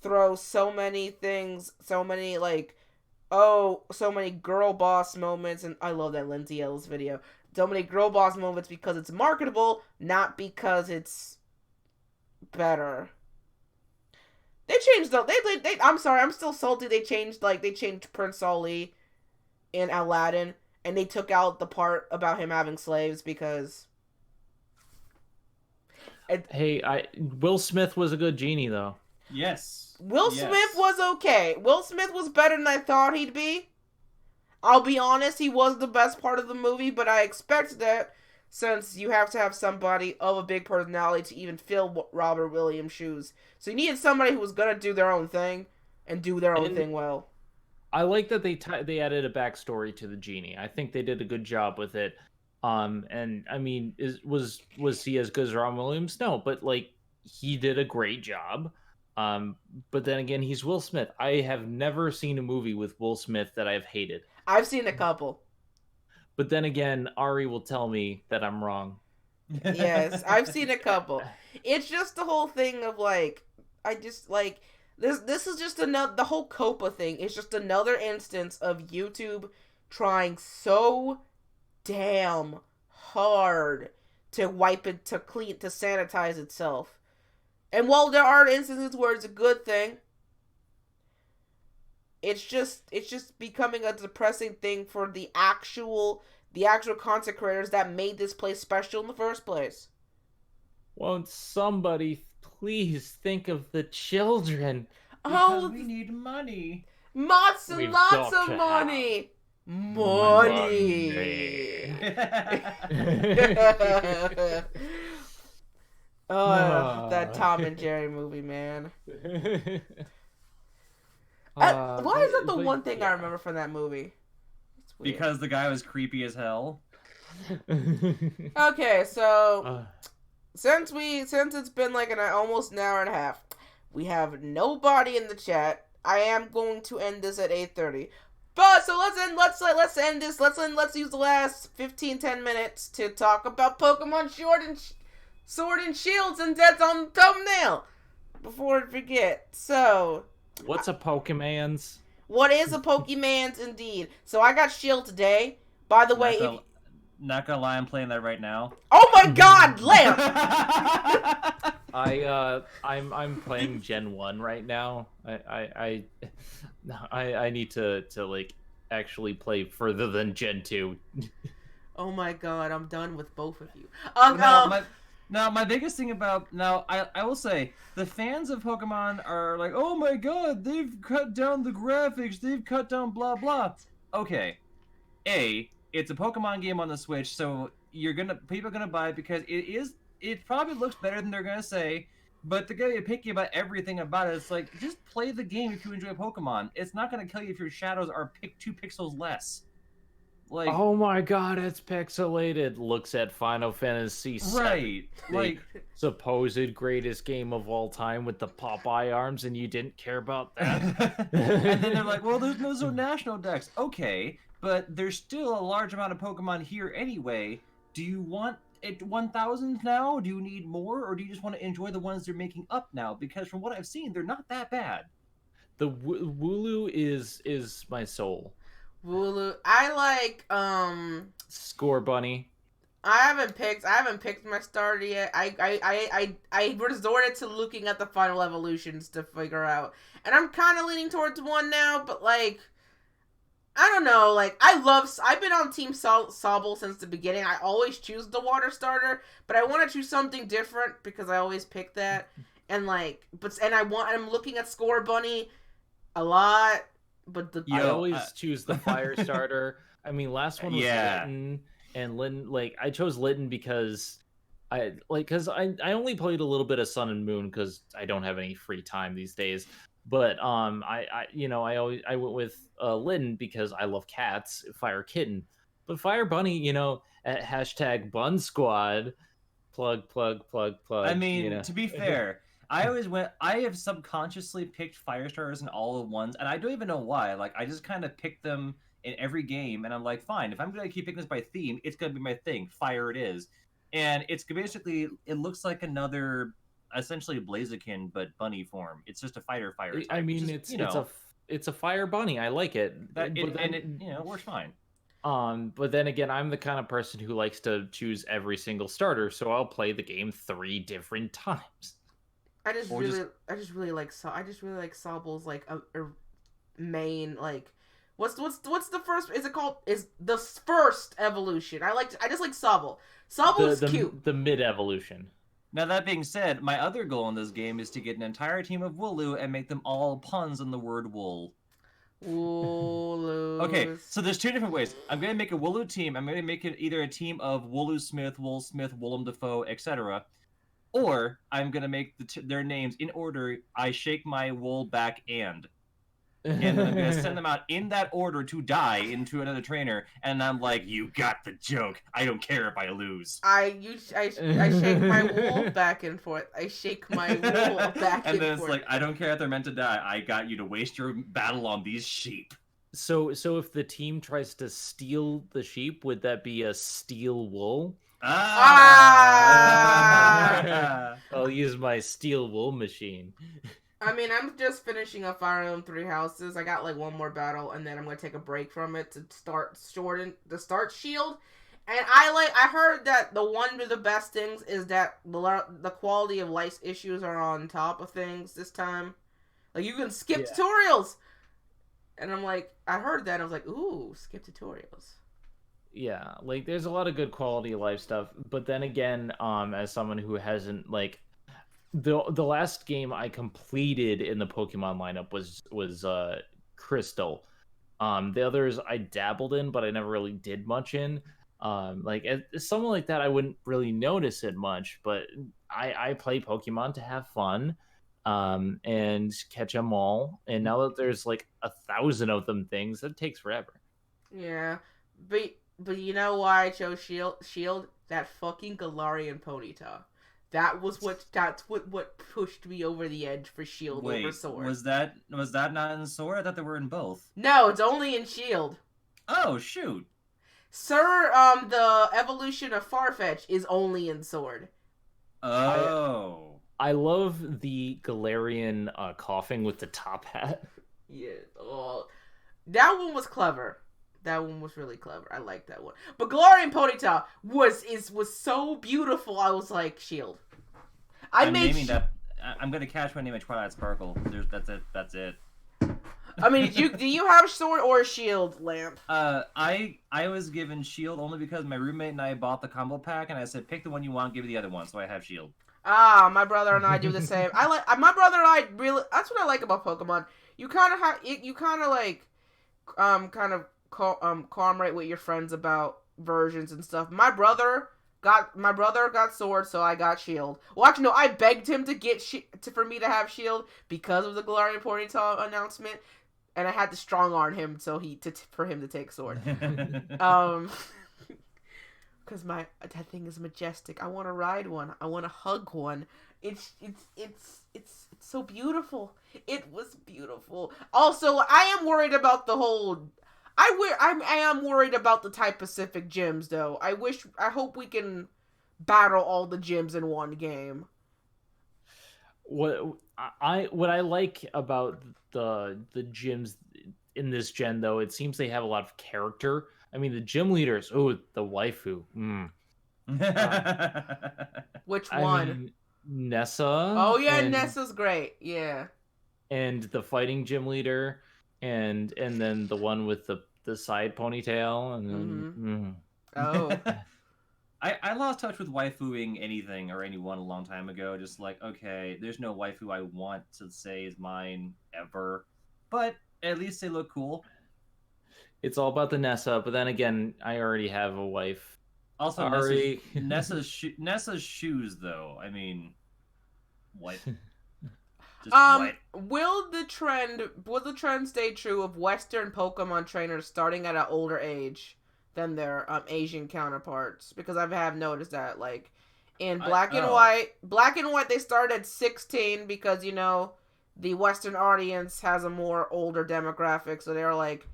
throw so many things, so many girl boss moments, and I love that Lindsay Ellis video. So many girl boss moments because it's marketable, not because it's better. They changed they I'm sorry, I'm still salty. They changed Prince Ali in Aladdin, and they took out the part about him having slaves because. Will Smith was a good genie though. Yes. Will Smith was okay. Will Smith was better than I thought he'd be. I'll be honest, he was the best part of the movie, but I expect that since you have to have somebody of a big personality to even fill Robert Williams' shoes. So you needed somebody who was going to do their own thing and do their own thing well. I like that they added a backstory to the genie. I think they did a good job with it. And I mean, was he as good as Robert Williams? No, but like he did a great job. But then again, he's Will Smith. I have never seen a movie with Will Smith that I've hated. I've seen a couple. But then again, Ari will tell me that I'm wrong. Yes, I've seen a couple. It's just the whole thing of this is just the whole Coppa thing. It's just another instance of YouTube trying so damn hard to wipe it, to sanitize itself. And while there are instances where it's a good thing, it's just becoming a depressing thing for the actual content creators that made this place special in the first place. Won't somebody please think of the children? Because we need money. Lots and lots of money. Money. That Tom and Jerry movie, man. Why is that the one thing I remember from that movie? Because the guy was creepy as hell. Okay, so since it's been like almost an hour and a half, we have nobody in the chat. I am going to end this at 8:30. But so let's end this. Let's use the last 10 minutes to talk about Pokemon Sword and Shields, and that's on the thumbnail. Before I forget. So what's a Pokemon's? What is a Pokemon's indeed? So I got Shield today. By the way, not gonna lie, I'm playing that right now. Oh my God, Lamp! I'm playing Gen 1 right now. I need to like actually play further than Gen 2. Oh my God, I'm done with both of you. Now, my biggest thing about... Now, I will say, the fans of Pokemon are like, oh my God, they've cut down the graphics, they've cut down blah blah. Okay. It's a Pokemon game on the Switch, so people are gonna buy it because it probably looks better than they're gonna say, but they're gonna be picky about everything about it. It's like, just play the game if you enjoy Pokemon. It's not gonna kill you if your shadows are 2 pixels less. Like, oh my god, it's pixelated. Looks at Final Fantasy VII, right, like supposed greatest game of all time with the Popeye arms, and you didn't care about that. and then they're like, well, there's no national decks. Okay, but there's still a large amount of Pokemon here anyway. Do you want it 1,000 now? Do you need more, or do you just want to enjoy the ones they're making up now? Because from what I've seen, they're not that bad. The Wooloo is my soul. Wooloo. I like Score Bunny. I haven't picked my starter yet. I resorted to looking at the final evolutions to figure out, and I'm kind of leaning towards one now. But like, I don't know. Like, I've been on Team Sobble since the beginning. I always choose the water starter, but I want to choose something different because I always pick that. And like, I'm looking at Score Bunny a lot, but I always choose the fire starter. I mean, last one was Litten. And Litten, like, I chose Litten because I only played a little bit of Sun and Moon because I don't have any free time these days. But I went with Litten because I love cats, Fire Kitten. But Fire Bunny, at hashtag Bun Squad, plug. I mean, to be fair, I have subconsciously picked fire starters in all the ones, and I don't even know why. Like, I just kind of picked them in every game, and I'm like, fine, if I'm going to keep picking this by theme, it's going to be my thing. Fire it is. And it's basically, it looks like another, essentially Blaziken, but bunny form. It's just a fire type. I mean, it's a fire bunny. I like it. It works fine. But then again, I'm the kind of person who likes to choose every single starter, so I'll play the game 3 different times. I just really like Sobble's like a main like. What's the first? Is the first evolution? I just like Sobble. Sobble's cute. The mid evolution. Now that being said, my other goal in this game is to get an entire team of Wooloo and make them all puns on the word wool. Wooloo. Okay, so there's 2 different ways. I'm gonna make a Wooloo team. I'm gonna make it either a team of Wooloo Smith, Wool Smith, Woolum Defoe, etc. Or I'm gonna make their names in order. I shake my wool back and then I'm going to send them out in that order to die into another trainer, and I'm like, you got the joke. I don't care if I lose. I shake my wool back and forth. I shake my wool back and forth. And then it's like, I don't care if they're meant to die. I got you to waste your battle on these sheep. So if the team tries to steal the sheep, would that be a steal wool? I'll use my steel wool machine. I mean, I'm just finishing up Fire Emblem 3 Houses. I got like one more battle, and then I'm gonna take a break from it to start Shield. And I heard that one of the best things is that the quality of life issues are on top of things this time. Like, you can skip tutorials, and I'm like, I heard that, and I was like, ooh, skip tutorials. Yeah, like, there's a lot of good quality of life stuff, but then again, as someone who hasn't, like, the last game I completed in the Pokemon lineup was Crystal. The others I dabbled in, but I never really did much in. Like, as someone like that, I wouldn't really notice it much, but I play Pokemon to have fun, and catch them all. And now that there's like 1,000 of them things, that takes forever. Yeah, but you know why I chose Shield? That fucking Galarian Ponyta. That's what pushed me over the edge for Shield over Sword. Was that not in Sword? I thought they were in both. No, it's only in Shield. Oh shoot. Sir, the evolution of Farfetch is only in Sword. Oh. I love the Galarian coughing with the top hat. Yeah. Oh, that one was clever. That one was really clever. I like that one. But Galarian Ponyta was so beautiful. I was like, Shield. I'm gonna catch my name at Twilight Sparkle. That's it. I mean, do you have Sword or Shield, Lamp? I was given Shield only because my roommate and I bought the combo pack, and I said, pick the one you want, give me the other one, so I have Shield. My brother and I do the same. My brother and I really. That's what I like about Pokemon. You kind of comrade with your friends about versions and stuff. My brother got Sword, so I got Shield. Well, actually, no, I begged him to get for me to have Shield because of the Galarian Ponyta announcement. and I had to strong arm him for him to take sword. Because that thing is majestic. I want to ride one. I want to hug one. It's so beautiful. It was beautiful. Also, I am worried about the whole. I am worried about the type Pacific gyms though. I hope we can battle all the gyms in one game. What I like about the gyms in this gen though, it seems they have a lot of character. I mean, the gym leaders. Oh, the waifu. Which one? I mean, Nessa. Oh yeah, Nessa's great. Yeah. And the fighting gym leader, and then the one with the side ponytail, and then, Oh. I lost touch with waifuing anything or anyone a long time ago. Just like, okay, there's no waifu I want to say is mine ever, but at least they look cool. It's all about the Nessa, but then again, I already have a wife. Also, Nessa's shoes, though. I mean, what? Just what? Will the trend stay true of Western Pokemon trainers starting at an older age than their Asian counterparts? Because I have noticed that, like, in Black and White, they start at 16 because the Western audience has a more older demographic, so they're like.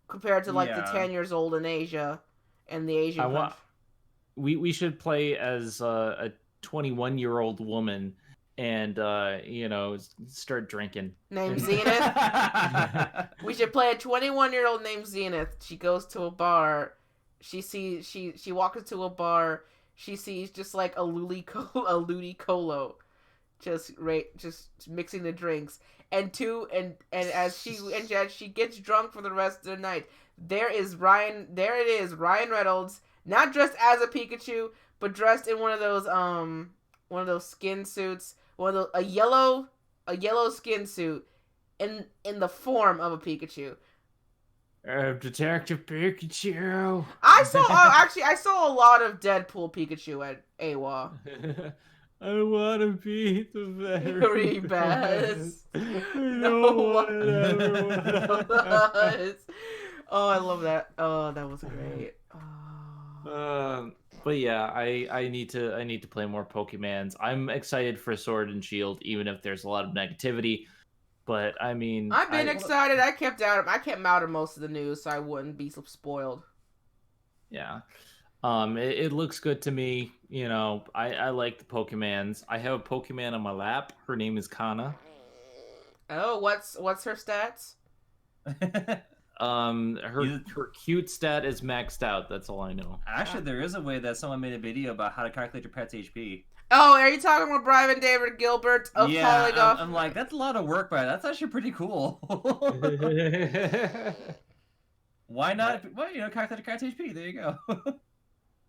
Compared to the 10 years old in Asia and the Asian country. We should play as a 21-year-old woman and start drinking. Named Zenith. We should play a 21-year-old named Zenith. She goes to a bar. She walks into a bar. She sees just like a Ludicolo, just mixing the drinks. And as she gets drunk for the rest of the night, there it is, Ryan Reynolds, not dressed as a Pikachu, but dressed in one of those skin suits, a yellow skin suit, in the form of a Pikachu. Detective Pikachu. I saw a lot of Deadpool Pikachu at AWA. I want to be the very best. No one ever was. Oh, I love that. Oh, that was great. Oh. But yeah, I need to play more Pokemons. I'm excited for Sword and Shield, even if there's a lot of negativity. But I mean, I've been excited. I kept out of most of the news, so I wouldn't be spoiled. Yeah. It looks good to me. I like the Pokemons. I have a Pokemon on my lap. Her name is Kana. Oh, what's her stats? Her cute stat is maxed out. That's all I know. Actually, there is a way that someone made a video about how to calculate your pet's HP. Oh, are you talking about Brian David Gilbert of Polygon? I'm like, that's a lot of work, but that's actually pretty cool. Why not? Well, calculate your cat's HP. There you go.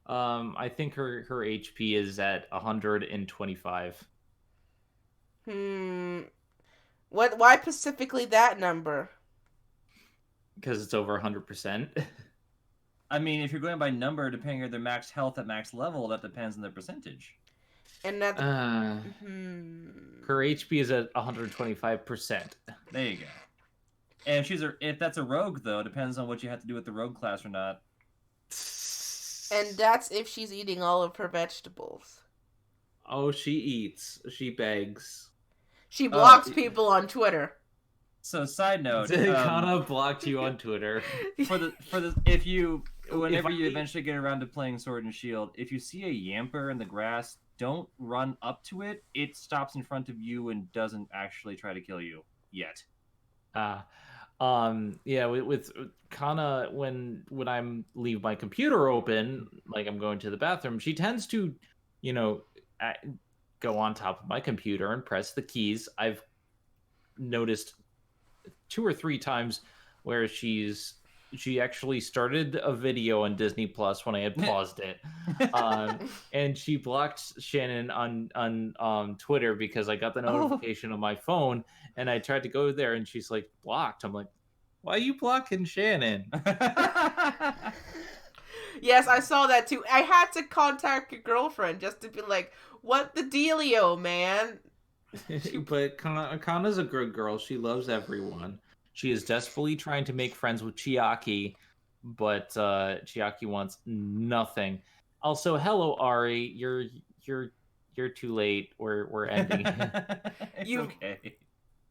I think her HP is at 125. Why specifically that number? Because it's over 100%. I mean, if you're going by number, depending on their max health at max level, that depends on their percentage. And that her HP is at 125%. There you go. And if that's a rogue, though, it depends on what you have to do with the rogue class or not. And that's if she's eating all of her vegetables. Oh, she eats. She begs. She blocks people on Twitter. So, side note, Kana blocked you on Twitter. Whenever you eventually get around to playing Sword and Shield, if you see a Yamper in the grass, don't run up to it. It stops in front of you and doesn't actually try to kill you yet. With Kana, when I'm leave my computer open, like I'm going to the bathroom, she tends to, go on top of my computer and press the keys. I've noticed 2 or 3 times where she actually started a video on Disney Plus when I had paused it, and she blocked Shannen on Twitter because I got the notification on my phone, and I tried to go there, and she's like, blocked. I'm like, why are you blocking Shannen? Yes, I saw that too. I had to contact your girlfriend just to be like, what the dealio, man? But Kana's a good girl. She loves everyone. She is desperately trying to make friends with Chiaki, but Chiaki wants nothing. Also, hello Ari. You're too late. We're ending. It's okay.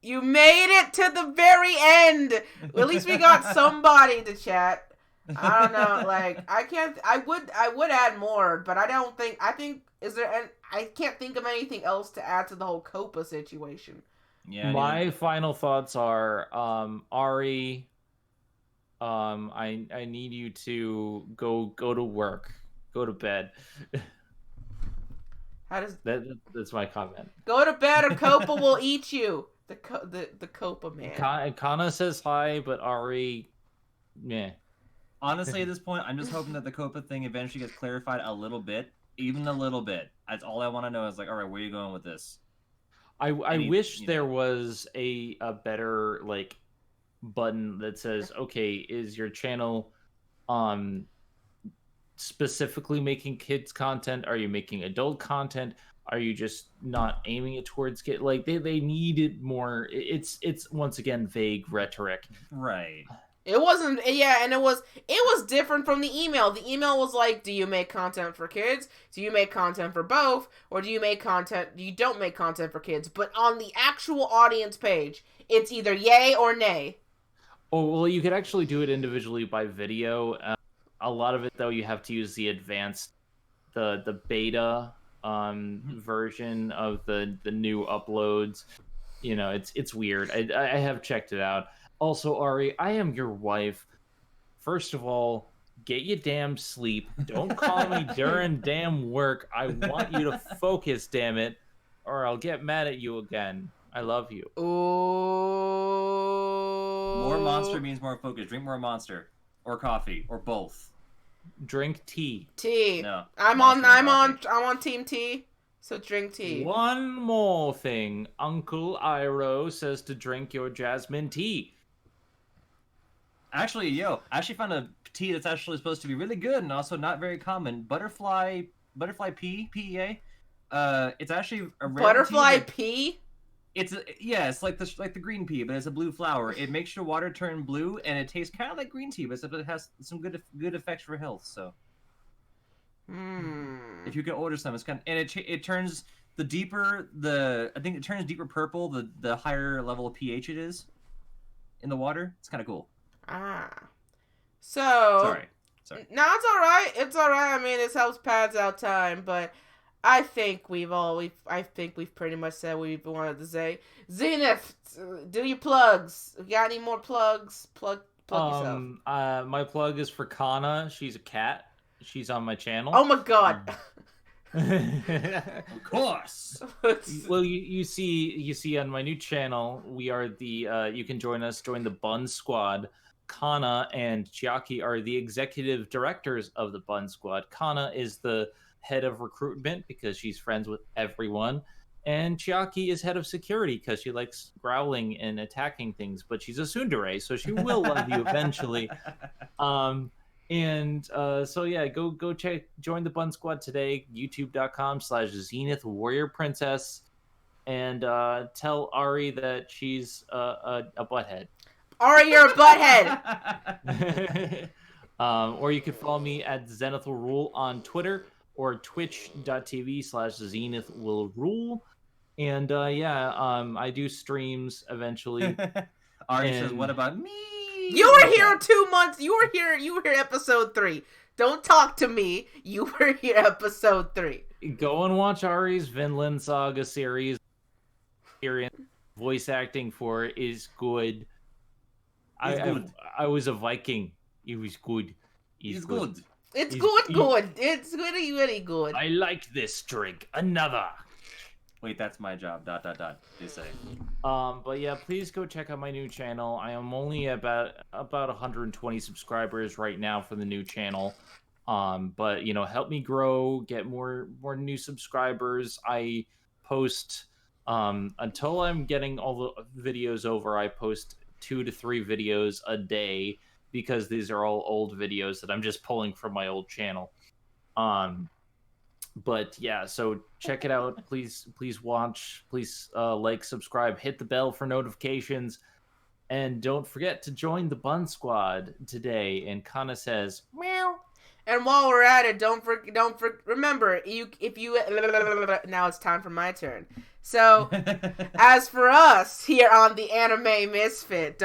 You made it to the very end. At least we got somebody to chat. I don't know. Like I would add more, but I can't think of anything else to add to the whole Coppa situation. Yeah. My final thoughts are, Ari, I need you to go to work, go to bed. How does that's my comment? Go to bed or Coppa will eat you. The Coppa man. Kana says hi, but Ari, meh. Honestly, at this point, I'm just hoping that the Coppa thing eventually gets clarified a little bit, even a little bit. That's all I want to know. Is like, all right, where are you going with this? I wish there was a better like button that says, okay, is your channel specifically making kids content? Are you making adult content? Are you just not aiming it towards kids? Like they needed more. It's once again vague rhetoric. Right. It wasn't, and it was different from the email. The email was like, do you make content for kids? Do you make content for both? Or do you don't make content for kids? But on the actual audience page, it's either yay or nay. Oh, well, you could actually do it individually by video. A lot of it, though, you have to use the advanced, the beta version of the new uploads. You know, it's weird. I have checked it out. Also, Ari, I am your wife. First of all, get your damn sleep. Don't call me during damn work. I want you to focus, damn it, or I'll get mad at you again. I love you. Ooh. More Monster means more focus. Drink more Monster, or coffee, or both. Drink tea. Tea. No. I'm on team tea. So drink tea. One more thing. Uncle Iroh says to drink your jasmine tea. Actually, I actually found a tea that's actually supposed to be really good and also not very common. Butterfly pea, PEA. It's actually a rare Butterfly tea pea? It's like the green pea, but it's a blue flower. It makes your water turn blue, and it tastes kind of like green tea, but it has some good effects for health. So, if you can order some, it's kind of, and it turns I think it turns deeper purple the higher level of pH it is in the water. It's kind of cool. So Sorry. No, it's all right. It's all right. I mean, it helps pads out time, but I think we've pretty much said what we wanted to say. Zenith, do your plugs. You got any more plugs? Plug yourself. My plug is for Kana. She's a cat. She's on my channel. Oh my god. Of course. Well, you see on my new channel, we are you can join the Bun Squad. Kana and Chiaki are the executive directors of the Bun Squad. Kana is the head of recruitment because she's friends with everyone, and Chiaki is head of security because she likes growling and attacking things, but she's a tsundere, so she will love you eventually. So yeah, go join the Bun Squad today, youtube.com/ZenithWarriorPrincess, and tell Ari that she's a butthead. Ari, you're a butthead. Or you can follow me at ZenithWarriorPrincess on Twitter or twitch.tv/ZenithWarriorPrincess. And I do streams eventually. Ari says, "What about me?" You were here 2 months. You were here episode 3. Don't talk to me. You were here episode 3. Go and watch Ari's Vinland Saga series. Voice acting for it is good. I was a Viking. It was good. It's good. It's good. It's really, really good. I like this drink. Another. Wait, that's my job. ... They say. But yeah, please go check out my new channel. I am only about 120 subscribers right now for the new channel. But help me grow, get more new subscribers. I post until I'm getting all the videos over. I post 2 to 3 videos a day because these are all old videos that I'm just pulling from my old channel. But yeah, so check it out. Please watch. Please like, subscribe, hit the bell for notifications, and don't forget to join the Bun Squad today. And Kana says, meow. And while we're at it, remember, now it's time for my turn. So, as for us here on the Anime Misfit,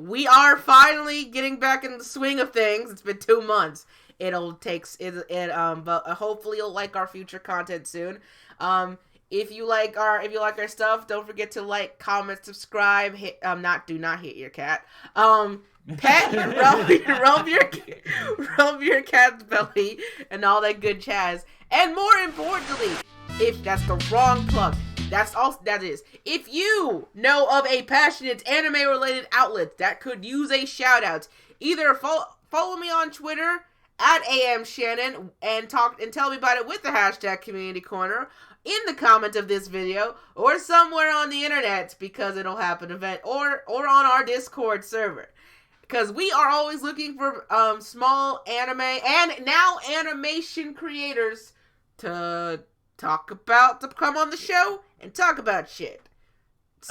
we are finally getting back in the swing of things. It's been 2 months. But hopefully you'll like our future content soon. If you like our stuff, don't forget to like, comment, subscribe. Do not hit your cat. Pet, rub your cat's belly, and all that good jazz. And more importantly, if that's the wrong plug, if you know of a passionate anime-related outlet that could use a shout-out, either follow me on Twitter at @amshannon and tell me about it with the hashtag Community Corner in the comment of this video, or somewhere on the internet, because it'll happen or on our Discord server. Because we are always looking for small anime and now animation creators to come on the show and talk about shit.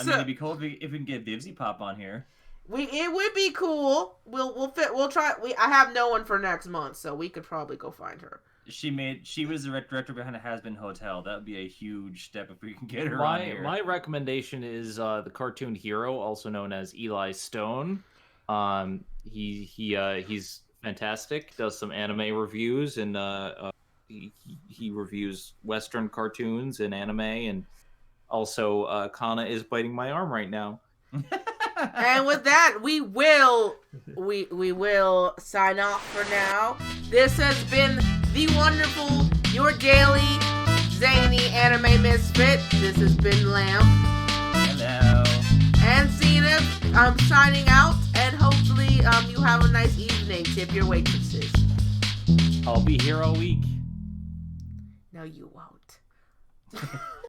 I mean, it'd be cool if we can get Vivzy Pop on here. It would be cool. We'll try. I have no one for next month, so we could probably go find her. She was the director behind a Has Been Hotel. That would be a huge step if we can get her on here. My recommendation is the cartoon hero, also known as Eli Stone. He's fantastic. Does some anime reviews, and he reviews Western cartoons and anime, and also Kana is biting my arm right now. And with that, we will sign off for now. This has been the wonderful, your daily zany anime misfit. This has been Lamp. Hello. And Zenith. I'm signing out, and hopefully you have a nice evening. Tip your waitresses. I'll be here all week. No, you won't.